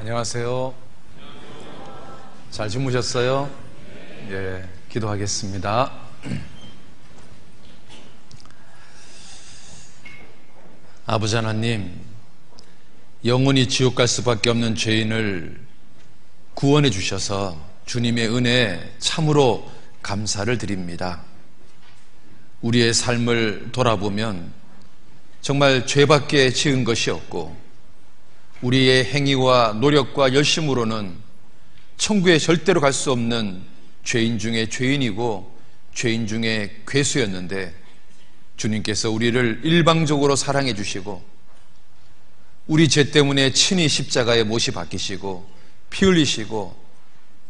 안녕하세요. 잘 주무셨어요? 예, 기도하겠습니다. 아버지 하나님, 영원히 지옥 갈 수밖에 없는 죄인을 구원해 주셔서 주님의 은혜에 참으로 감사를 드립니다. 우리의 삶을 돌아보면 정말 죄밖에 지은 것이 없고 우리의 행위와 노력과 열심으로는 천국에 절대로 갈 수 없는 죄인 중에 죄인이고 죄인 중에 괴수였는데 주님께서 우리를 일방적으로 사랑해 주시고 우리 죄 때문에 친히 십자가에 못이 박히시고 피 흘리시고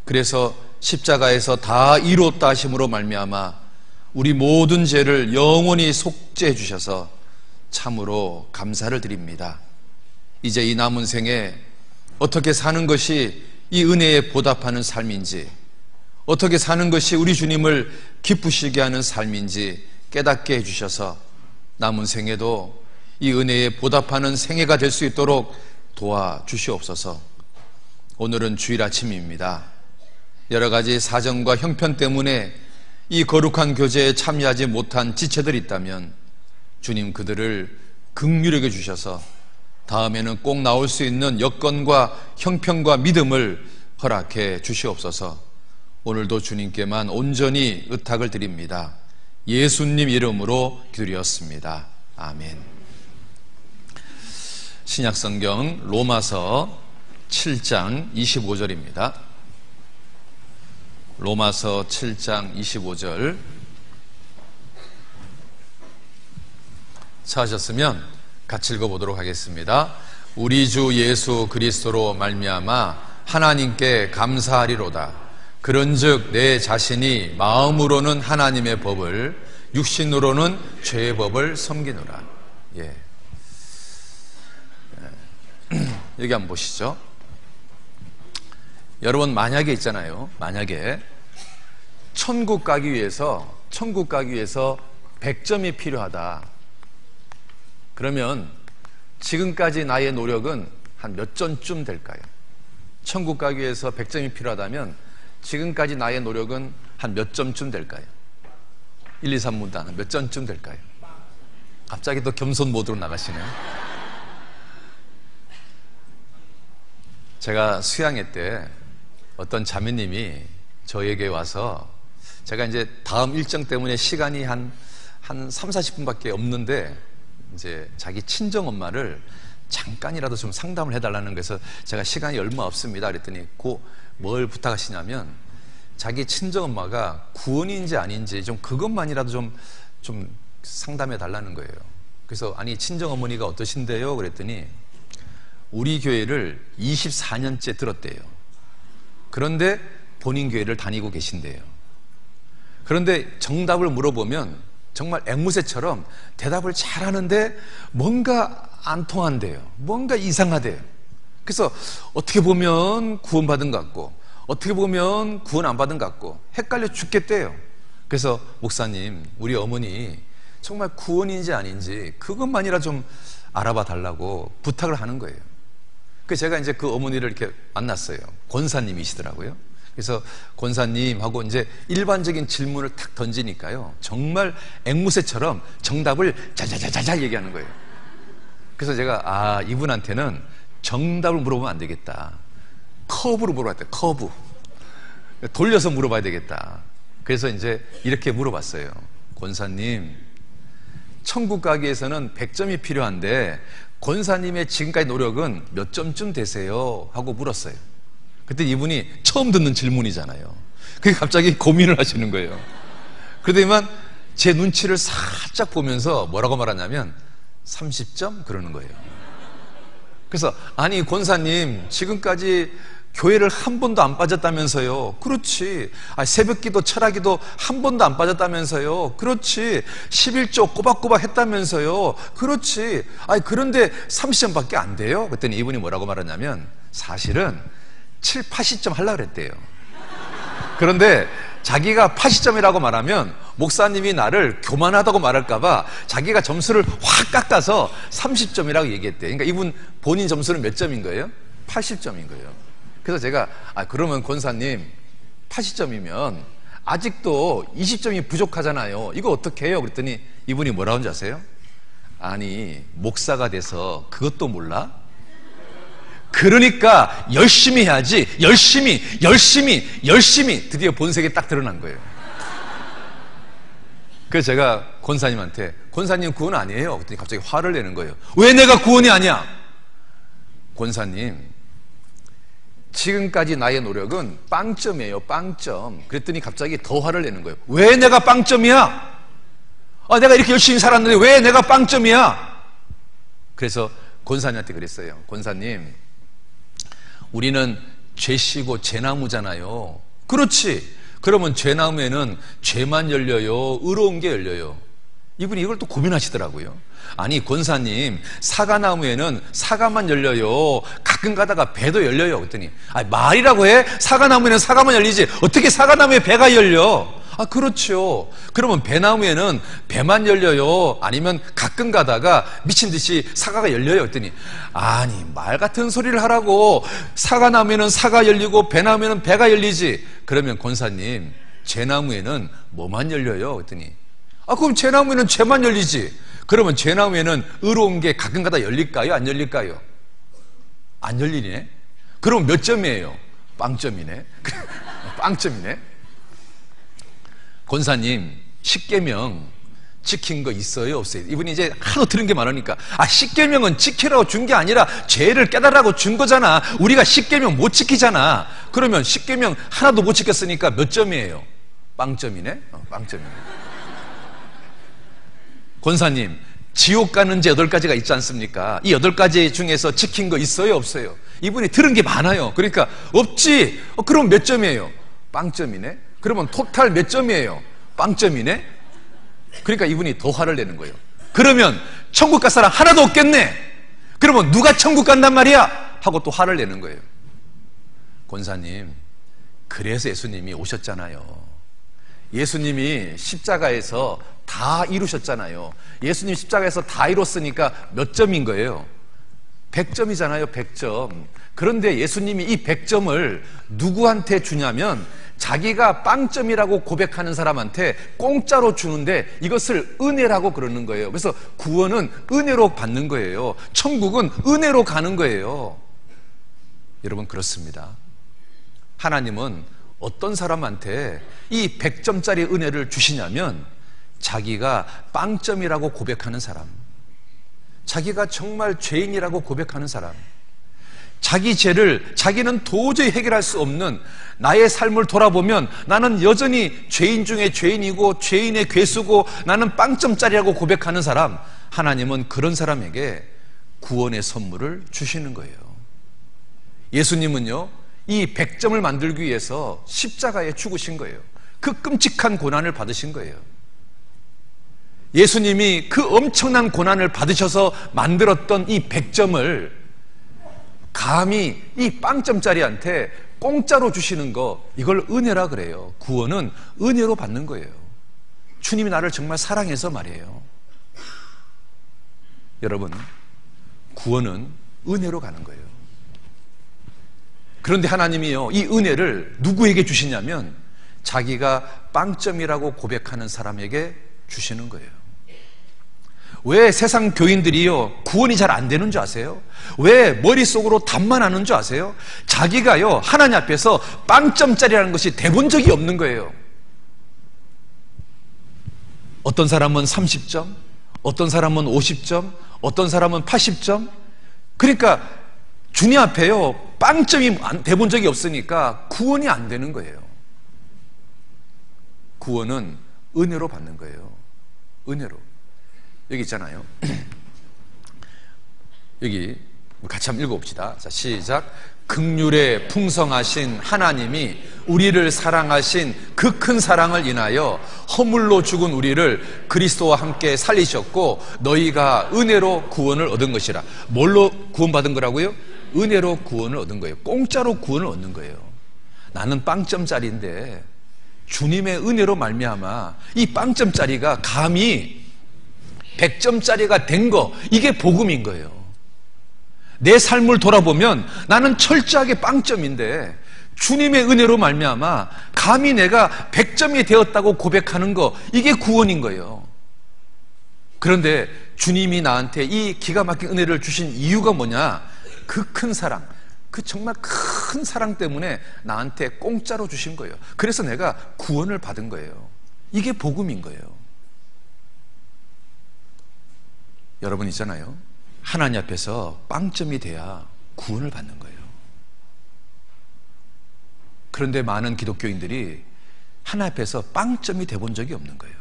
그래서 십자가에서 다 이루었다 하심으로 말미암아 우리 모든 죄를 영원히 속죄해 주셔서 참으로 감사를 드립니다. 이제 이 남은 생에 어떻게 사는 것이 이 은혜에 보답하는 삶인지, 어떻게 사는 것이 우리 주님을 기쁘시게 하는 삶인지 깨닫게 해주셔서 남은 생에도 이 은혜에 보답하는 생애가 될 수 있도록 도와주시옵소서. 오늘은 주일 아침입니다. 여러 가지 사정과 형편 때문에 이 거룩한 교제에 참여하지 못한 지체들이 있다면 주님 그들을 긍휼히 여겨 주셔서 다음에는 꼭 나올 수 있는 여건과 형편과 믿음을 허락해 주시옵소서. 오늘도 주님께만 온전히 의탁을 드립니다. 예수님 이름으로 기도드렸습니다. 아멘. 신약성경 로마서 7장 25절입니다. 로마서 7장 25절 찾으셨으면 같이 읽어보도록 하겠습니다. 우리 주 예수 그리스도로 말미암아 하나님께 감사하리로다. 그런즉 내 자신이 마음으로는 하나님의 법을 육신으로는 죄의 법을 섬기노라. 예. 여기 한번 보시죠. 여러분 만약에 있잖아요. 만약에 천국 가기 위해서 100점이 필요하다. 그러면 지금까지 나의 노력은 한 몇 점쯤 될까요? 천국 가기 위해서 100점이 필요하다면 지금까지 나의 노력은 한 몇 점쯤 될까요? 1, 2, 3문단 몇 점쯤 될까요? 갑자기 또 겸손 모드로 나가시네요. 제가 수양회 때 어떤 자매님이 저에게 와서 제가 이제 다음 일정 때문에 시간이 한 3, 40분밖에 없는데 이제 자기 친정 엄마를 잠깐이라도 좀 상담을 해달라는 거에서 제가 시간이 얼마 없습니다 그랬더니 뭘 부탁하시냐면 자기 친정 엄마가 구원인지 아닌지 좀 그것만이라도 좀 상담해 달라는 거예요. 그래서 아니 친정 어머니가 어떠신데요? 그랬더니 우리 교회를 24년째 들었대요. 그런데 본인 교회를 다니고 계신대요. 그런데 정답을 물어보면 정말 앵무새처럼 대답을 잘하는데 뭔가 안 통한대요. 뭔가 이상하대요. 그래서 어떻게 보면 구원받은 것 같고 어떻게 보면 구원 안 받은 것 같고 헷갈려 죽겠대요. 그래서 목사님 우리 어머니 정말 구원인지 아닌지 그것만이라 좀 알아봐 달라고 부탁을 하는 거예요. 그래서 제가 이제 그 어머니를 이렇게 만났어요. 권사님이시더라고요. 그래서 권사님하고 이제 일반적인 질문을 탁 던지니까요. 정말 앵무새처럼 정답을 자자자자자 얘기하는 거예요. 그래서 제가 이분한테는 정답을 물어보면 안 되겠다. 커브로 물어봐야 돼. 커브. 돌려서 물어봐야 되겠다. 그래서 이제 이렇게 물어봤어요. 권사님, 천국 가기 위해서는 100점이 필요한데 권사님의 지금까지 노력은 몇 점쯤 되세요? 하고 물었어요. 그때 이분이 처음 듣는 질문이잖아요. 그게 갑자기 고민을 하시는 거예요. 그러더니만 제 눈치를 살짝 보면서 뭐라고 말하냐면 30점? 그러는 거예요. 그래서 아니 권사님 지금까지 교회를 한 번도 안 빠졌다면서요. 그렇지. 새벽기도 철학기도 한 번도 안 빠졌다면서요. 그렇지. 11조 꼬박꼬박 했다면서요. 그렇지. 그런데 30점밖에 안 돼요. 그랬더니 이분이 뭐라고 말하냐면 사실은 7, 80점 하려고 그랬대요. 그런데 자기가 80점이라고 말하면 목사님이 나를 교만하다고 말할까봐 자기가 점수를 확 깎아서 30점이라고 얘기했대요. 그러니까 이분 본인 점수는 몇 점인 거예요? 80점인 거예요. 그래서 제가 그러면 권사님 80점이면 아직도 20점이 부족하잖아요. 이거 어떻게 해요? 그랬더니 이분이 뭐라고 하는지 아세요? 아니, 목사가 돼서 그것도 몰라? 그러니까 열심히 해야지. 열심히 드디어 본색이 딱 드러난 거예요. 그래서 제가 권사님한테 권사님 구원 아니에요? 그랬더니 갑자기 화를 내는 거예요. 왜 내가 구원이 아니야? 권사님, 지금까지 나의 노력은 빵점이에요. 빵점. 그랬더니 갑자기 더 화를 내는 거예요. 왜 내가 빵점이야? 내가 이렇게 열심히 살았는데 왜 내가 빵점이야? 그래서 권사님한테 그랬어요. 권사님, 우리는 죄씨고 죄나무잖아요. 그렇지. 그러면 죄나무에는 죄만 열려요? 의로운 게 열려요? 이분이 이걸 또 고민하시더라고요. 아니, 권사님, 사과나무에는 사과만 열려요? 가끔 가다가 배도 열려요? 그랬더니 말이라고 해? 사과나무에는 사과만 열리지 어떻게 사과나무에 배가 열려? 그렇죠. 그러면 배나무에는 배만 열려요? 아니면 가끔 가다가 미친 듯이 사과가 열려요? 그랬더니 아니, 말 같은 소리를 하라고. 사과나무에는 사과 열리고 배나무에는 배가 열리지. 그러면 권사님, 죄나무에는 뭐만 열려요? 그랬더니 그럼 죄나무에는 죄만 열리지. 그러면 죄나무에는 의로운 게 가끔 가다 열릴까요? 안 열릴까요? 안 열리네. 그럼 몇 점이에요? 빵점이네. 빵점이네. 권사님, 십계명 지킨 거 있어요? 없어요? 이분이 이제 하도 들은 게 많으니까 십계명은 지키라고 준 게 아니라 죄를 깨달으라고 준 거잖아. 우리가 십계명 못 지키잖아. 그러면 십계명 하나도 못 지켰으니까 몇 점이에요? 빵점이네. 빵점이네. 권사님, 지옥 가는 제 8가지가 있지 않습니까? 이 8가지 중에서 지킨 거 있어요? 없어요? 이분이 들은 게 많아요. 그러니까 없지. 그럼 몇 점이에요? 빵점이네. 그러면 토탈 몇 점이에요? 빵점이네. 그러니까 이분이 더 화를 내는 거예요. 그러면 천국 갈 사람 하나도 없겠네. 그러면 누가 천국 간단 말이야? 하고 또 화를 내는 거예요. 권사님, 그래서 예수님이 오셨잖아요. 예수님이 십자가에서 다 이루셨잖아요. 예수님 십자가에서 다 이뤘으니까 몇 점인 거예요? 100점이잖아요. 100점. 그런데 예수님이 이 100점을 누구한테 주냐면 자기가 빵점이라고 고백하는 사람한테 공짜로 주는데 이것을 은혜라고 그러는 거예요. 그래서 구원은 은혜로 받는 거예요. 천국은 은혜로 가는 거예요. 여러분, 그렇습니다. 하나님은 어떤 사람한테 이 100점짜리 은혜를 주시냐면 자기가 빵점이라고 고백하는 사람, 자기가 정말 죄인이라고 고백하는 사람, 자기 죄를 자기는 도저히 해결할 수 없는 나의 삶을 돌아보면 나는 여전히 죄인 중에 죄인이고 죄인의 괴수고 나는 빵점짜리라고 고백하는 사람, 하나님은 그런 사람에게 구원의 선물을 주시는 거예요. 예수님은요, 이 100점을 만들기 위해서 십자가에 죽으신 거예요. 그 끔찍한 고난을 받으신 거예요. 예수님이 그 엄청난 고난을 받으셔서 만들었던 이 100점을 감히 이 빵점짜리한테 공짜로 주시는 거, 이걸 은혜라 그래요. 구원은 은혜로 받는 거예요. 주님이 나를 정말 사랑해서 말이에요. 여러분, 구원은 은혜로 가는 거예요. 그런데 하나님이요, 이 은혜를 누구에게 주시냐면 자기가 빵점이라고 고백하는 사람에게 주시는 거예요. 왜 세상 교인들이요 구원이 잘 안 되는 줄 아세요? 왜 머릿속으로 답만 하는 줄 아세요? 자기가요 하나님 앞에서 빵점짜리라는 것이 돼본 적이 없는 거예요. 어떤 사람은 30점, 어떤 사람은 50점, 어떤 사람은 80점. 그러니까 주님 앞에요 빵점이 돼본 적이 없으니까 구원이 안 되는 거예요. 구원은 은혜로 받는 거예요. 은혜로. 여기 있잖아요. 여기 같이 한번 읽어봅시다. 자, 시작. 긍휼에 풍성하신 하나님이 우리를 사랑하신 그 큰 사랑을 인하여 허물로 죽은 우리를 그리스도와 함께 살리셨고 너희가 은혜로 구원을 얻은 것이라. 뭘로 구원받은 거라고요? 은혜로 구원을 얻은 거예요. 공짜로 구원을 얻는 거예요. 나는 빵점짜리인데 주님의 은혜로 말미암아 이 빵점짜리가 감히 100점짜리가 된 거, 이게 복음인 거예요. 내 삶을 돌아보면 나는 철저하게 빵점인데 주님의 은혜로 말미암아 감히 내가 100점이 되었다고 고백하는 거, 이게 구원인 거예요. 그런데 주님이 나한테 이 기가 막힌 은혜를 주신 이유가 뭐냐? 그 큰 사랑, 그 정말 큰 사랑 때문에 나한테 공짜로 주신 거예요. 그래서 내가 구원을 받은 거예요. 이게 복음인 거예요. 여러분 있잖아요, 하나님 앞에서 빵점이 돼야 구원을 받는 거예요. 그런데 많은 기독교인들이 하나님 앞에서 빵점이 돼본 적이 없는 거예요.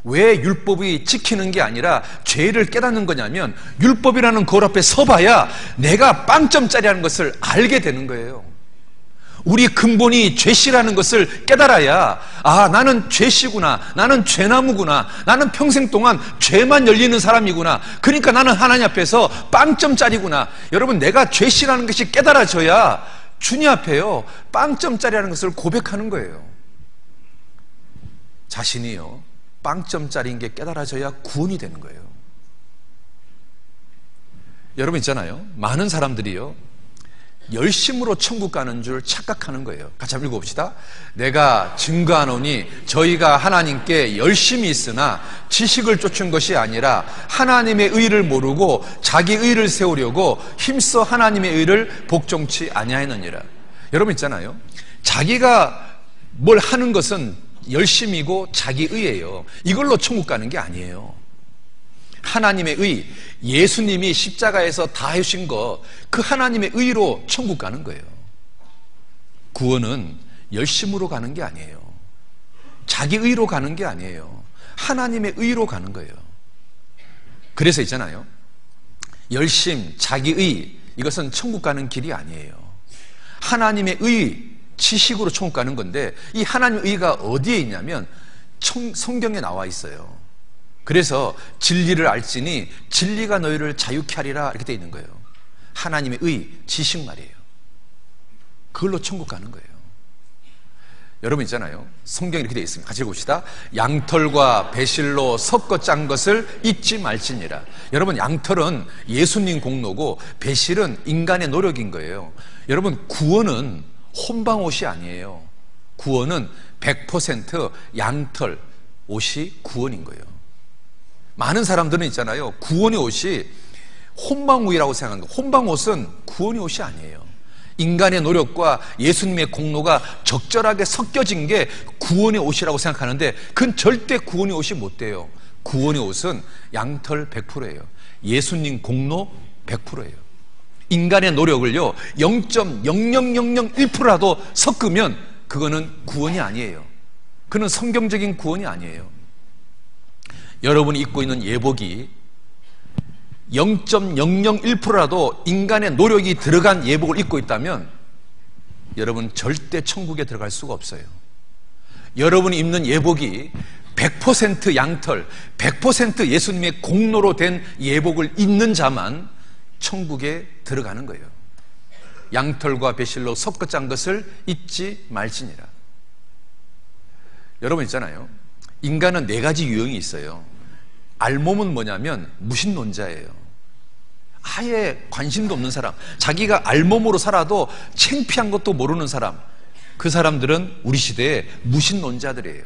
왜 율법이 지키는 게 아니라 죄를 깨닫는 거냐면, 율법이라는 거울 앞에 서봐야 내가 빵점짜리라는 것을 알게 되는 거예요. 우리 근본이 죄씨라는 것을 깨달아야, 아, 나는 죄씨구나, 나는 죄나무구나, 나는 평생 동안 죄만 열리는 사람이구나, 그러니까 나는 하나님 앞에서 빵점짜리구나. 여러분, 내가 죄씨라는 것이 깨달아져야 주님 앞에요 빵점짜리라는 것을 고백하는 거예요. 자신이요 빵점짜리인 게 깨달아져야 구원이 되는 거예요. 여러분 있잖아요, 많은 사람들이요 열심으로 천국 가는 줄 착각하는 거예요. 같이 한번 읽어봅시다. 내가 증거하노니 저희가 하나님께 열심히 있으나 지식을 쫓은 것이 아니라 하나님의 의를 모르고 자기 의를 세우려고 힘써 하나님의 의를 복종치 아니하였느니라. 여러분 있잖아요, 자기가 뭘 하는 것은 열심이고 자기 의예요. 이걸로 천국 가는 게 아니에요. 하나님의 의, 예수님이 십자가에서 다 해주신 거, 그 하나님의 의로 천국 가는 거예요. 구원은 열심으로 가는 게 아니에요. 자기 의로 가는 게 아니에요. 하나님의 의로 가는 거예요. 그래서 있잖아요, 열심, 자기 의, 이것은 천국 가는 길이 아니에요. 하나님의 의, 지식으로 천국 가는 건데, 이 하나님의 의가 어디에 있냐면 성경에 나와 있어요. 그래서 진리를 알지니 진리가 너희를 자유케 하리라, 이렇게 되어 있는 거예요. 하나님의 의, 지식 말이에요. 그걸로 천국 가는 거예요. 여러분 있잖아요, 성경에 이렇게 되어 있습니다. 같이 읽읍시다. 양털과 배실로 섞어 짠 것을 잊지 말지니라. 여러분, 양털은 예수님 공로고 배실은 인간의 노력인 거예요. 여러분, 구원은 혼방옷이 아니에요. 구원은 100% 양털 옷이 구원인 거예요. 많은 사람들은 있잖아요, 구원의 옷이 혼방옷이라고 생각하는 거예요. 혼방옷은 구원의 옷이 아니에요. 인간의 노력과 예수님의 공로가 적절하게 섞여진 게 구원의 옷이라고 생각하는데, 그건 절대 구원의 옷이 못 돼요. 구원의 옷은 양털 100%예요. 예수님 공로 100%예요. 인간의 노력을요 0.00001%라도 섞으면 그거는 구원이 아니에요. 그는 성경적인 구원이 아니에요. 여러분이 입고 있는 예복이 0.001%라도 인간의 노력이 들어간 예복을 입고 있다면 여러분 절대 천국에 들어갈 수가 없어요. 여러분이 입는 예복이 100% 양털, 100% 예수님의 공로로 된 예복을 입는 자만 천국에 들어가는 거예요. 양털과 배실로 섞어 짠 것을 잊지 말지니라. 여러분 있잖아요, 인간은 4가지 유형이 있어요. 알몸은 뭐냐면 무신론자예요. 아예 관심도 없는 사람, 자기가 알몸으로 살아도 창피한 것도 모르는 사람, 그 사람들은 우리 시대의 무신론자들이에요.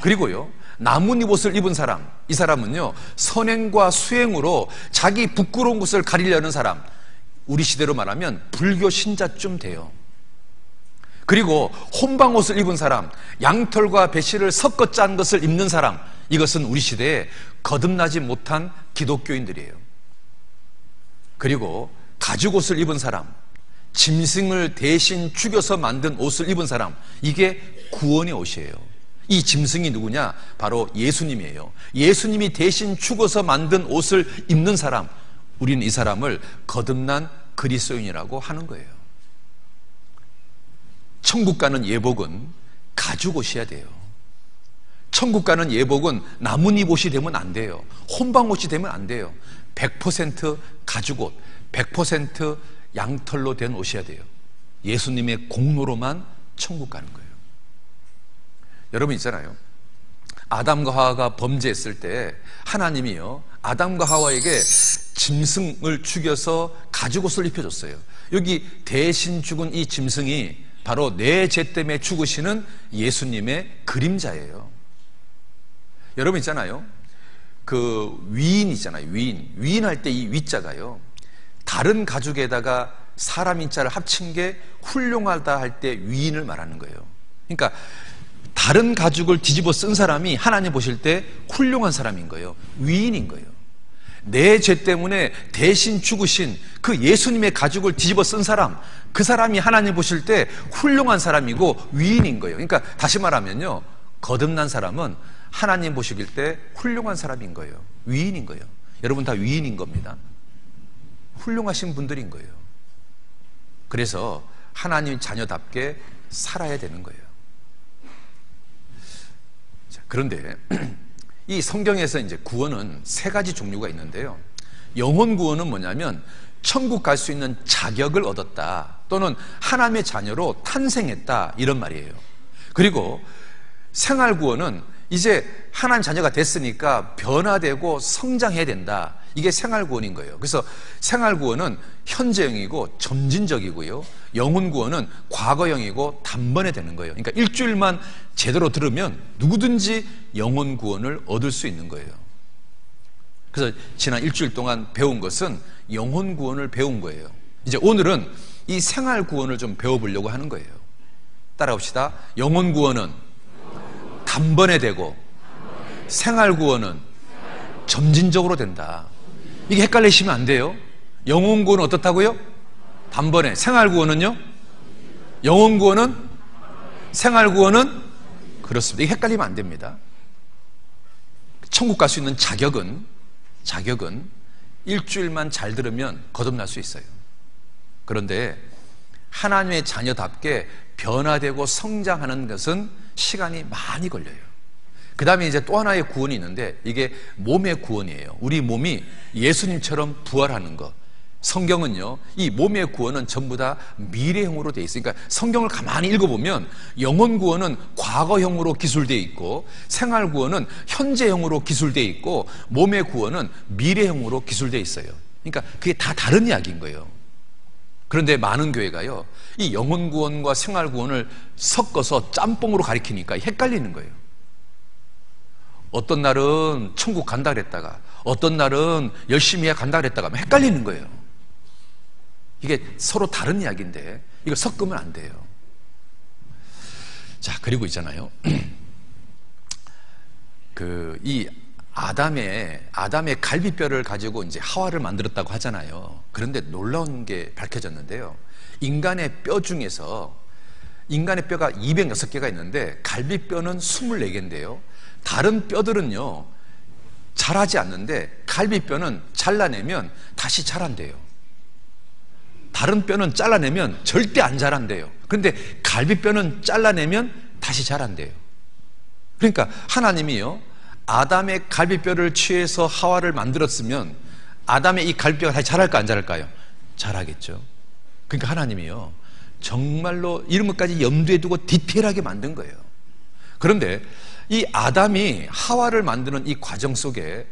그리고요, 나뭇잎옷을 입은 사람, 이 사람은요 선행과 수행으로 자기 부끄러운 것을 가리려는 사람, 우리 시대로 말하면 불교 신자쯤 돼요. 그리고 혼방옷을 입은 사람, 양털과 배실을 섞어 짠 것을 입는 사람, 이것은 우리 시대에 거듭나지 못한 기독교인들이에요. 그리고 가죽옷을 입은 사람, 짐승을 대신 죽여서 만든 옷을 입은 사람, 이게 구원의 옷이에요. 이 짐승이 누구냐? 바로 예수님이에요. 예수님이 대신 죽어서 만든 옷을 입는 사람, 우리는 이 사람을 거듭난 그리스도인이라고 하는 거예요. 천국 가는 예복은 가죽옷이어야 돼요. 천국 가는 예복은 나뭇잎옷이 되면 안 돼요. 혼방옷이 되면 안 돼요. 100% 가죽옷, 100% 양털로 된 옷이어야 돼요. 예수님의 공로로만 천국 가는 거예요. 여러분 있잖아요, 아담과 하와가 범죄했을 때 하나님이요 아담과 하와에게 짐승을 죽여서 가죽옷을 입혀줬어요. 여기 대신 죽은 이 짐승이 바로 내 죄 때문에 죽으시는 예수님의 그림자예요. 여러분 있잖아요. 그 위인 있잖아요. 위인할 때 이 위자가요. 다른 가죽에다가 사람 인자를 합친 게 훌륭하다 할 때 위인을 말하는 거예요. 그러니까 다른 가죽을 뒤집어 쓴 사람이 하나님 보실 때 훌륭한 사람인 거예요. 위인인 거예요. 내 죄 때문에 대신 죽으신 그 예수님의 가죽을 뒤집어 쓴 사람, 그 사람이 하나님 보실 때 훌륭한 사람이고 위인인 거예요. 그러니까 다시 말하면요, 거듭난 사람은 하나님 보시길 때 훌륭한 사람인 거예요. 위인인 거예요. 여러분 다 위인인 겁니다. 훌륭하신 분들인 거예요. 그래서 하나님 자녀답게 살아야 되는 거예요. 자, 그런데 이 성경에서 이제 구원은 세 가지 종류가 있는데요. 영혼 구원은 뭐냐면 천국 갈 수 있는 자격을 얻었다, 또는 하나님의 자녀로 탄생했다, 이런 말이에요. 그리고 생활 구원은 이제 하나님 자녀가 됐으니까 변화되고 성장해야 된다, 이게 생활 구원인 거예요. 그래서 생활 구원은 현재형이고 점진적이고요, 영혼 구원은 과거형이고 단번에 되는 거예요. 그러니까 일주일만 제대로 들으면 누구든지 영혼 구원을 얻을 수 있는 거예요. 그래서 지난 일주일 동안 배운 것은 영혼 구원을 배운 거예요. 이제 오늘은 이 생활 구원을 좀 배워보려고 하는 거예요. 따라합시다. 영혼 구원은 단번에 되고 생활 구원은 점진적으로 된다. 이게 헷갈리시면 안 돼요. 영혼 구원은 어떻다고요? 단번에. 생활 구원은요? 영혼 구원은? 생활 구원은? 그렇습니다. 이게 헷갈리면 안 됩니다. 천국 갈 수 있는 자격은 일주일만 잘 들으면 거듭날 수 있어요. 그런데 하나님의 자녀답게 변화되고 성장하는 것은 시간이 많이 걸려요. 그 다음에 이제 또 하나의 구원이 있는데, 이게 몸의 구원이에요. 우리 몸이 예수님처럼 부활하는 것. 성경은요, 이 몸의 구원은 전부 다 미래형으로 되어 있으니까 성경을 가만히 읽어보면 영혼 구원은 과거형으로 기술되어 있고, 생활 구원은 현재형으로 기술되어 있고, 몸의 구원은 미래형으로 기술되어 있어요. 그러니까 그게 다 다른 이야기인 거예요. 그런데 많은 교회가요, 이 영혼 구원과 생활 구원을 섞어서 짬뽕으로 가리키니까 헷갈리는 거예요. 어떤 날은 천국 간다 그랬다가 어떤 날은 열심히 해 간다 그랬다가 헷갈리는 거예요. 이게 서로 다른 이야기인데 이걸 섞으면 안 돼요. 자, 그리고 있잖아요. 이 아담의 갈비뼈를 가지고 이제 하와를 만들었다고 하잖아요. 그런데 놀라운 게 밝혀졌는데요. 인간의 뼈 중에서 인간의 뼈가 206개가 있는데 갈비뼈는 24개인데요. 다른 뼈들은요, 자라지 않는데 갈비뼈는 잘라내면 다시 자란대요. 다른 뼈는 잘라내면 절대 안 자란대요. 그런데 갈비뼈는 잘라내면 다시 자란대요. 그러니까 하나님이요, 아담의 갈비뼈를 취해서 하와를 만들었으면 아담의 이 갈비뼈가 다시 자랄까 안 자랄까요? 자라겠죠. 그러니까 하나님이요, 정말로 이런 것까지 염두에 두고 디테일하게 만든 거예요. 그런데 이 아담이 하와를 만드는 이 과정 속에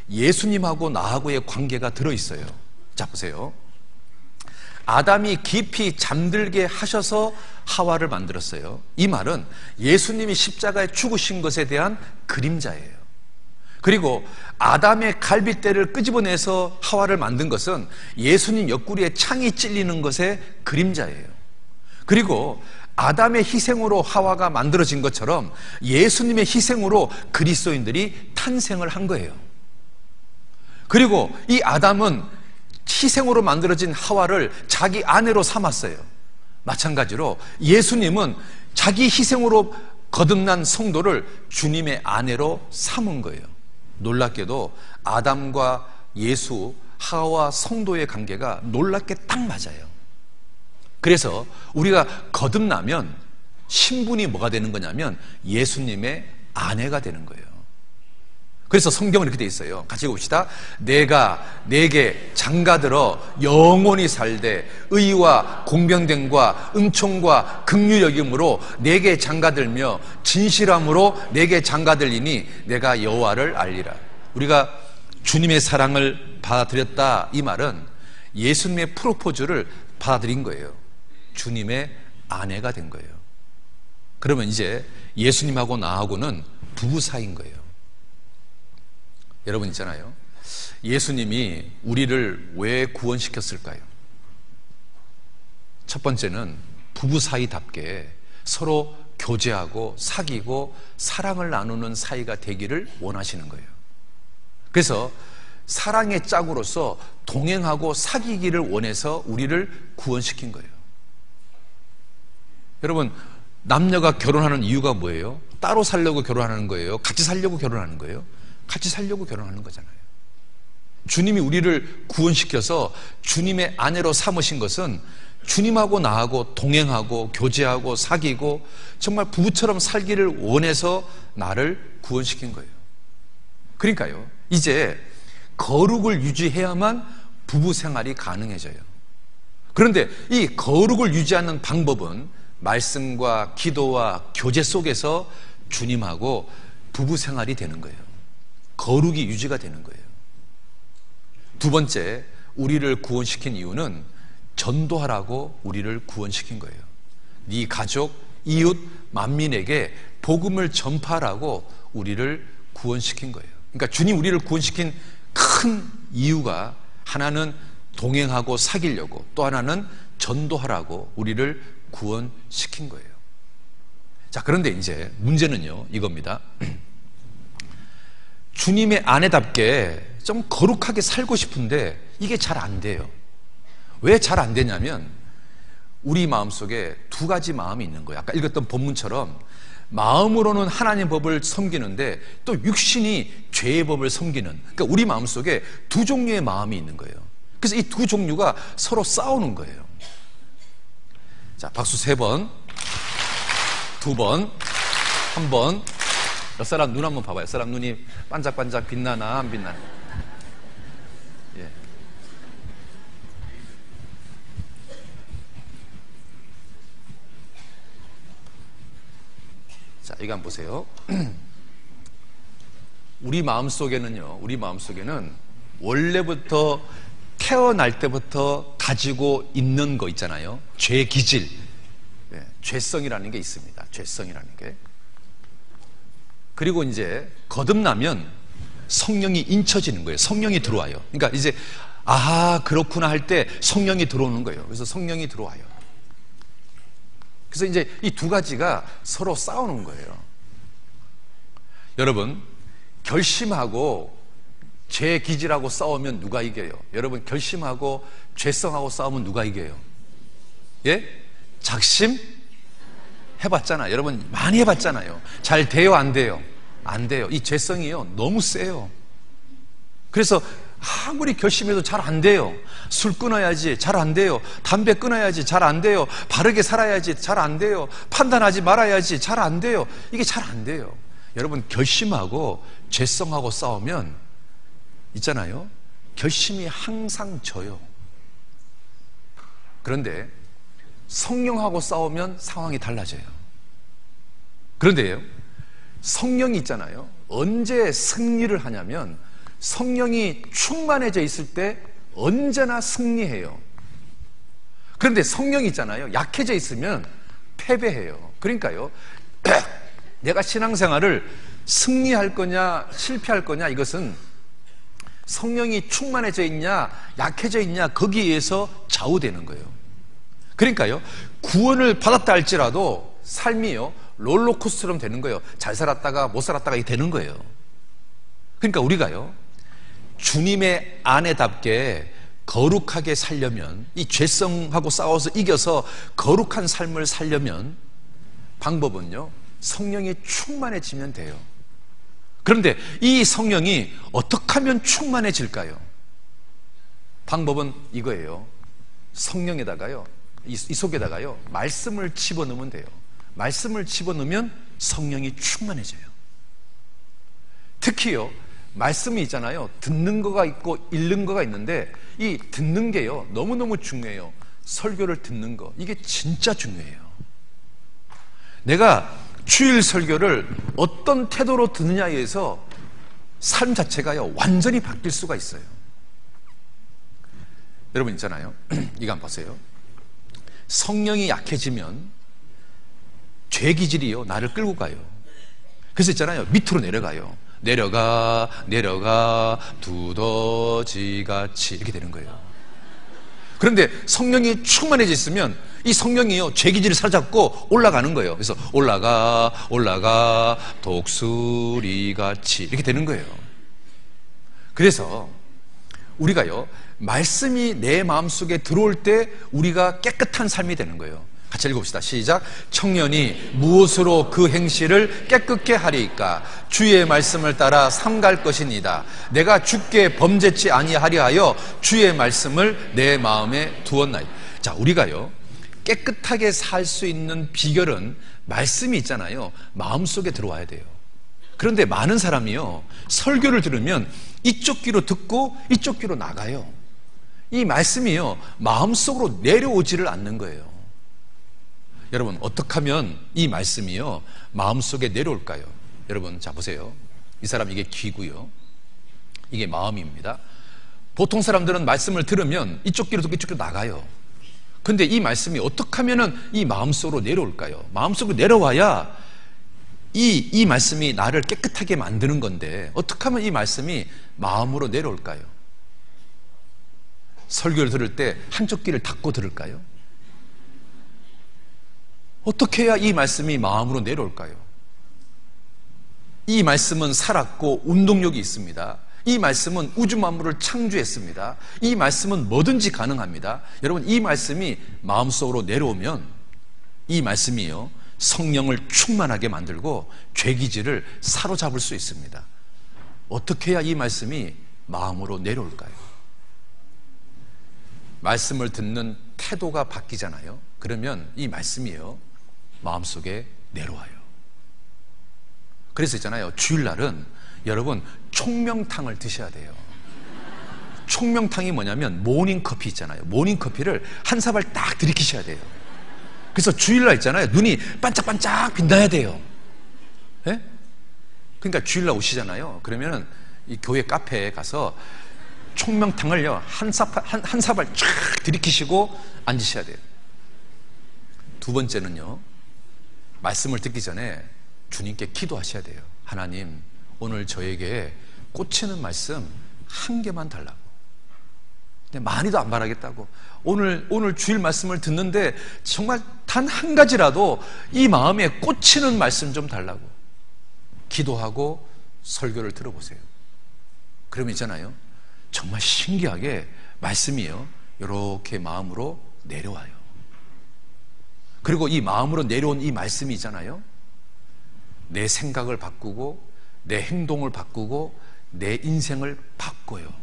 예수님하고 나하고의 관계가 들어있어요. 자, 보세요. 아담이 깊이 잠들게 하셔서 하와를 만들었어요. 이 말은 예수님이 십자가에 죽으신 것에 대한 그림자예요. 그리고 아담의 갈빗대를 끄집어내서 하와를 만든 것은 예수님 옆구리에 창이 찔리는 것의 그림자예요. 그리고 아담의 희생으로 하와가 만들어진 것처럼 예수님의 희생으로 그리스도인들이 탄생을 한 거예요. 그리고 이 아담은 희생으로 만들어진 하와를 자기 아내로 삼았어요. 마찬가지로 예수님은 자기 희생으로 거듭난 성도를 주님의 아내로 삼은 거예요. 놀랍게도 아담과 예수, 하와 성도의 관계가 놀랍게 딱 맞아요. 그래서 우리가 거듭나면 신분이 뭐가 되는 거냐면 예수님의 아내가 되는 거예요. 그래서 성경은 이렇게 돼 있어요. 같이 봅시다. 내가 내게 장가들어 영원히 살되 의와 공병됨과 은총과 긍휼 여김으로 내게 장가들며 진실함으로 내게 장가들리니 내가 여호와를 알리라. 우리가 주님의 사랑을 받아들였다, 이 말은 예수님의 프로포즈를 받아들인 거예요. 주님의 아내가 된 거예요. 그러면 이제 예수님하고 나하고는 부부 사이인 거예요. 여러분 있잖아요, 예수님이 우리를 왜 구원시켰을까요? 첫 번째는 부부 사이답게 서로 교제하고 사귀고 사랑을 나누는 사이가 되기를 원하시는 거예요. 그래서 사랑의 짝으로서 동행하고 사귀기를 원해서 우리를 구원시킨 거예요. 여러분, 남녀가 결혼하는 이유가 뭐예요? 따로 살려고 결혼하는 거예요? 같이 살려고 결혼하는 거예요? 같이 살려고 결혼하는 거잖아요. 주님이 우리를 구원시켜서 주님의 아내로 삼으신 것은 주님하고 나하고 동행하고 교제하고 사귀고 정말 부부처럼 살기를 원해서 나를 구원시킨 거예요. 그러니까요, 이제 거룩을 유지해야만 부부 생활이 가능해져요. 그런데 이 거룩을 유지하는 방법은 말씀과 기도와 교제 속에서 주님하고 부부 생활이 되는 거예요. 거룩이 유지가 되는 거예요. 두 번째, 우리를 구원시킨 이유는 전도하라고 우리를 구원시킨 거예요. 네 가족, 이웃, 만민에게 복음을 전파하라고 우리를 구원시킨 거예요. 그러니까 주님 우리를 구원시킨 큰 이유가, 하나는 동행하고 사귀려고, 또 하나는 전도하라고 우리를 구원시킨 거예요. 자, 그런데 이제 문제는요, 이겁니다. 주님의 아내답게 좀 거룩하게 살고 싶은데 이게 잘 안 돼요. 왜 잘 안 되냐면 우리 마음속에 두 가지 마음이 있는 거예요. 아까 읽었던 본문처럼 마음으로는 하나님의 법을 섬기는데 또 육신이 죄의 법을 섬기는, 그러니까 우리 마음속에 두 종류의 마음이 있는 거예요. 그래서 이 두 종류가 서로 싸우는 거예요. 자, 박수 3번, 2번, 1번. 옆 사람 눈 한번 봐봐요. 옆 사람 눈이 반짝반짝 빛나나 안 빛나나. 예. 자, 이거 한번 보세요. 우리 마음속에는요, 우리 마음속에는 원래부터 태어날 때부터 가지고 있는 거 있잖아요. 죄 기질, 예, 죄성이라는 게 있습니다. 죄성이라는 게. 그리고 이제 거듭나면 성령이 인쳐지는 거예요. 성령이 들어와요. 그러니까 이제 아, 그렇구나 할 때 성령이 들어오는 거예요. 그래서 성령이 들어와요. 그래서 이제 이 두 가지가 서로 싸우는 거예요. 여러분, 결심하고 죄 기질하고 싸우면 누가 이겨요? 여러분, 결심하고 죄성하고 싸우면 누가 이겨요? 예? 작심? 해봤잖아요. 여러분 많이 해봤잖아요. 잘 돼요, 안 돼요? 안 돼요. 이 죄성이요, 너무 세요. 그래서 아무리 결심해도 잘 안 돼요. 술 끊어야지, 잘 안 돼요. 담배 끊어야지, 잘 안 돼요. 바르게 살아야지, 잘 안 돼요. 판단하지 말아야지, 잘 안 돼요. 이게 잘 안 돼요. 여러분, 결심하고 죄성하고 싸우면 있잖아요, 결심이 항상 져요. 그런데 성령하고 싸우면 상황이 달라져요. 그런데요, 성령이 있잖아요, 언제 승리를 하냐면 성령이 충만해져 있을 때 언제나 승리해요. 그런데 성령이 있잖아요, 약해져 있으면 패배해요. 그러니까요, 내가 신앙생활을 승리할 거냐 실패할 거냐, 이것은 성령이 충만해져 있냐 약해져 있냐, 거기에 의해서 좌우되는 거예요. 그러니까요, 구원을 받았다 할지라도 삶이요, 롤러코스터처럼 되는 거예요. 잘 살았다가 못 살았다가 이게 되는 거예요. 그러니까 우리가요, 주님의 아내답게 거룩하게 살려면, 이 죄성하고 싸워서 이겨서 거룩한 삶을 살려면 방법은요, 성령이 충만해지면 돼요. 그런데 이 성령이 어떻게 하면 충만해질까요? 방법은 이거예요. 성령에다가요, 이 속에다가요, 말씀을 집어넣으면 돼요. 말씀을 집어넣으면 성령이 충만해져요. 특히요, 말씀이 있잖아요, 듣는 거가 있고 읽는 거가 있는데 이 듣는 게요, 너무너무 중요해요. 설교를 듣는 거, 이게 진짜 중요해요. 내가 주일 설교를 어떤 태도로 듣느냐에 의해서 삶 자체가요, 완전히 바뀔 수가 있어요. 여러분 있잖아요. 이거 한번 보세요. 성령이 약해지면 죄 기질이요, 나를 끌고 가요. 그래서 있잖아요, 밑으로 내려가요. 내려가 두더지같이 이렇게 되는 거예요. 그런데 성령이 충만해져 있으면 이 성령이요, 죄 기질을 사로잡고 올라가는 거예요. 그래서 올라가 독수리같이 이렇게 되는 거예요. 그래서 우리가요, 말씀이 내 마음속에 들어올 때 우리가 깨끗한 삶이 되는 거예요. 같이 읽어봅시다. 시작. 청년이 무엇으로 그 행실을 깨끗게 하리이까? 주의 말씀을 따라 삼갈 것이니이다. 내가 주께 범죄치 아니하리 하여 주의 말씀을 내 마음에 두었나이다. 자, 우리가요, 깨끗하게 살 수 있는 비결은 말씀이 있잖아요, 마음속에 들어와야 돼요. 그런데 많은 사람이요, 설교를 들으면 이쪽 귀로 듣고 이쪽 귀로 나가요. 이 말씀이요, 마음속으로 내려오지를 않는 거예요. 여러분, 어떻게 하면 이 말씀이요, 마음속에 내려올까요? 여러분, 자 보세요. 이 사람, 이게 귀고요, 이게 마음입니다. 보통 사람들은 말씀을 들으면 이쪽 귀로 듣고 이쪽 귀로 나가요. 근데 이 말씀이 어떻게 하면 이 마음속으로 내려올까요? 마음속으로 내려와야 이 말씀이 나를 깨끗하게 만드는 건데, 어떻게 하면 이 말씀이 마음으로 내려올까요? 설교를 들을 때 한쪽 귀를 닫고 들을까요? 어떻게 해야 이 말씀이 마음으로 내려올까요? 이 말씀은 살았고 운동력이 있습니다. 이 말씀은 우주 만물을 창조했습니다. 이 말씀은 뭐든지 가능합니다. 여러분, 이 말씀이 마음속으로 내려오면 이 말씀이요, 성령을 충만하게 만들고 죄기질을 사로잡을 수 있습니다. 어떻게 해야 이 말씀이 마음으로 내려올까요? 말씀을 듣는 태도가 바뀌잖아요. 그러면 이 말씀이요, 마음속에 내려와요. 그래서 있잖아요, 주일날은 여러분 총명탕을 드셔야 돼요. 총명탕이 뭐냐면 모닝커피 있잖아요. 모닝커피를 한 사발 딱 들이키셔야 돼요. 그래서 주일날 있잖아요, 눈이 반짝반짝 빛나야 돼요. 네? 그러니까 주일날 오시잖아요. 그러면은 이 교회 카페에 가서 총명탕을요, 한 사발 쫙 들이키시고 앉으셔야 돼요. 두 번째는요, 말씀을 듣기 전에 주님께 기도하셔야 돼요. 하나님, 오늘 저에게 꽂히는 말씀 한 개만 달라고. 근데 많이도 안 바라겠다고. 오늘 주일 말씀을 듣는데 정말 단 한 가지라도 이 마음에 꽂히는 말씀 좀 달라고. 기도하고 설교를 들어보세요. 그러면 있잖아요, 정말 신기하게 말씀이요, 이렇게 마음으로 내려와요. 그리고 이 마음으로 내려온 이 말씀이 있잖아요, 내 생각을 바꾸고 내 행동을 바꾸고 내 인생을 바꿔요.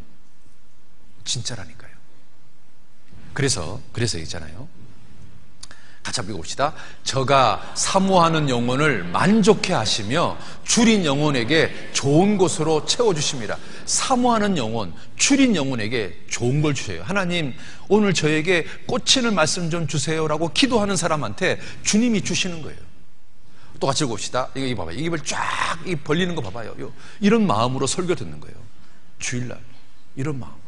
진짜라니까요. 그래서 있잖아요, 같이 한번 읽어봅시다. 저가 사모하는 영혼을 만족해 하시며 줄인 영혼에게 좋은 곳으로 채워주십니다. 사모하는 영혼, 줄인 영혼에게 좋은 걸 주세요. 하나님, 오늘 저에게 꽂히는 말씀 좀 주세요라고 기도하는 사람한테 주님이 주시는 거예요. 또 같이 읽어봅시다. 이거 봐봐요. 입을 쫙 벌리는 거 봐봐요. 이런 마음으로 설교 듣는 거예요. 주일날 이런 마음으로.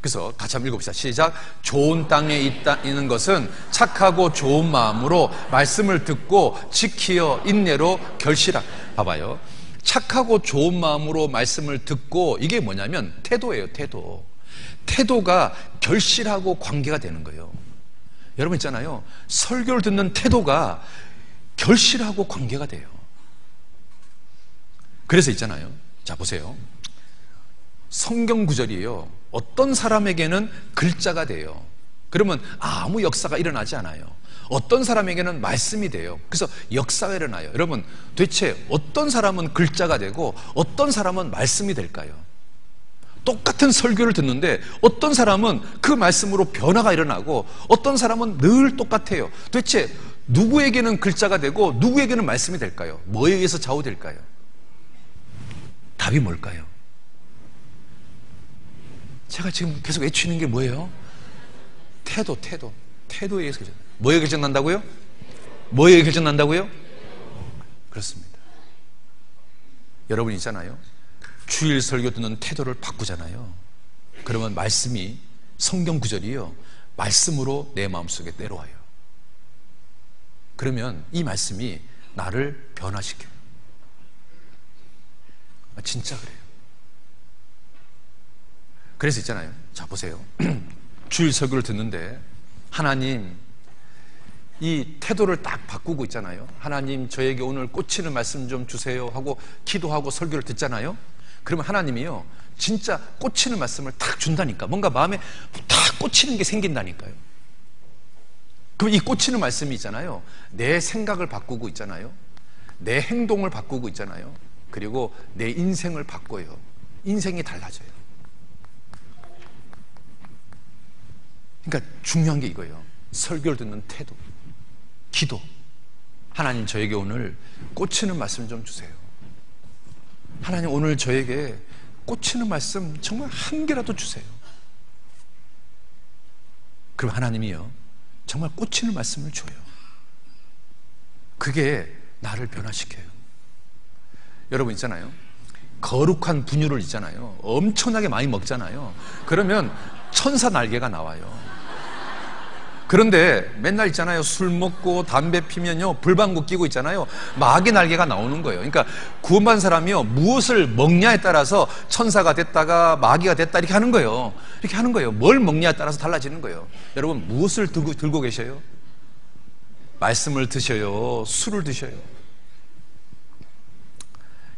그래서 같이 한번 읽어봅시다. 시작. 좋은 땅에 있는 것은 착하고 좋은 마음으로 말씀을 듣고 지키어 인내로 결실하. 봐봐요. 착하고 좋은 마음으로 말씀을 듣고, 이게 뭐냐면 태도예요. 태도. 태도가 결실하고 관계가 되는 거예요. 여러분 있잖아요, 설교를 듣는 태도가 결실하고 관계가 돼요. 그래서 있잖아요, 자 보세요, 성경 구절이에요, 어떤 사람에게는 글자가 돼요. 그러면 아무 역사가 일어나지 않아요. 어떤 사람에게는 말씀이 돼요. 그래서 역사가 일어나요. 여러분, 도대체 어떤 사람은 글자가 되고 어떤 사람은 말씀이 될까요? 똑같은 설교를 듣는데 어떤 사람은 그 말씀으로 변화가 일어나고 어떤 사람은 늘 똑같아요. 도대체 누구에게는 글자가 되고 누구에게는 말씀이 될까요? 뭐에 의해서 좌우될까요? 답이 뭘까요? 제가 지금 계속 외치는 게 뭐예요? 태도에 의해서 결정. 뭐에 결정난다고요? 뭐에 결정난다고요? 그렇습니다. 여러분 있잖아요. 주일 설교 듣는 태도를 바꾸잖아요. 그러면 말씀이, 성경 구절이요, 말씀으로 내 마음속에 내려와요. 그러면 이 말씀이 나를 변화시켜요. 진짜 그래요. 그래서 있잖아요. 자, 보세요. 주일 설교를 듣는데 하나님, 이 태도를 딱 바꾸고 있잖아요. 하나님, 저에게 오늘 꽂히는 말씀 좀 주세요 하고 기도하고 설교를 듣잖아요. 그러면 하나님이요, 진짜 꽂히는 말씀을 딱 준다니까. 뭔가 마음에 딱 꽂히는 게 생긴다니까요. 그럼 이 꽂히는 말씀이 있잖아요, 내 생각을 바꾸고 있잖아요, 내 행동을 바꾸고 있잖아요, 그리고 내 인생을 바꿔요. 인생이 달라져요. 그러니까 중요한 게 이거예요. 설교를 듣는 태도, 기도. 하나님, 저에게 오늘 꽂히는 말씀 좀 주세요. 하나님, 오늘 저에게 꽂히는 말씀 정말 한 개라도 주세요. 그럼 하나님이요, 정말 꽂히는 말씀을 줘요. 그게 나를 변화시켜요. 여러분 있잖아요, 거룩한 분유를 있잖아요, 엄청나게 많이 먹잖아요. 그러면 천사 날개가 나와요. 그런데 맨날 있잖아요, 술 먹고 담배 피면요, 불방구 끼고 있잖아요, 마귀 날개가 나오는 거예요. 그러니까 구원받은 사람이요, 무엇을 먹냐에 따라서 천사가 됐다가 마귀가 됐다 이렇게 하는 거예요. 이렇게 하는 거예요. 뭘 먹냐에 따라서 달라지는 거예요. 여러분, 무엇을 들고 계셔요? 말씀을 드셔요? 술을 드셔요?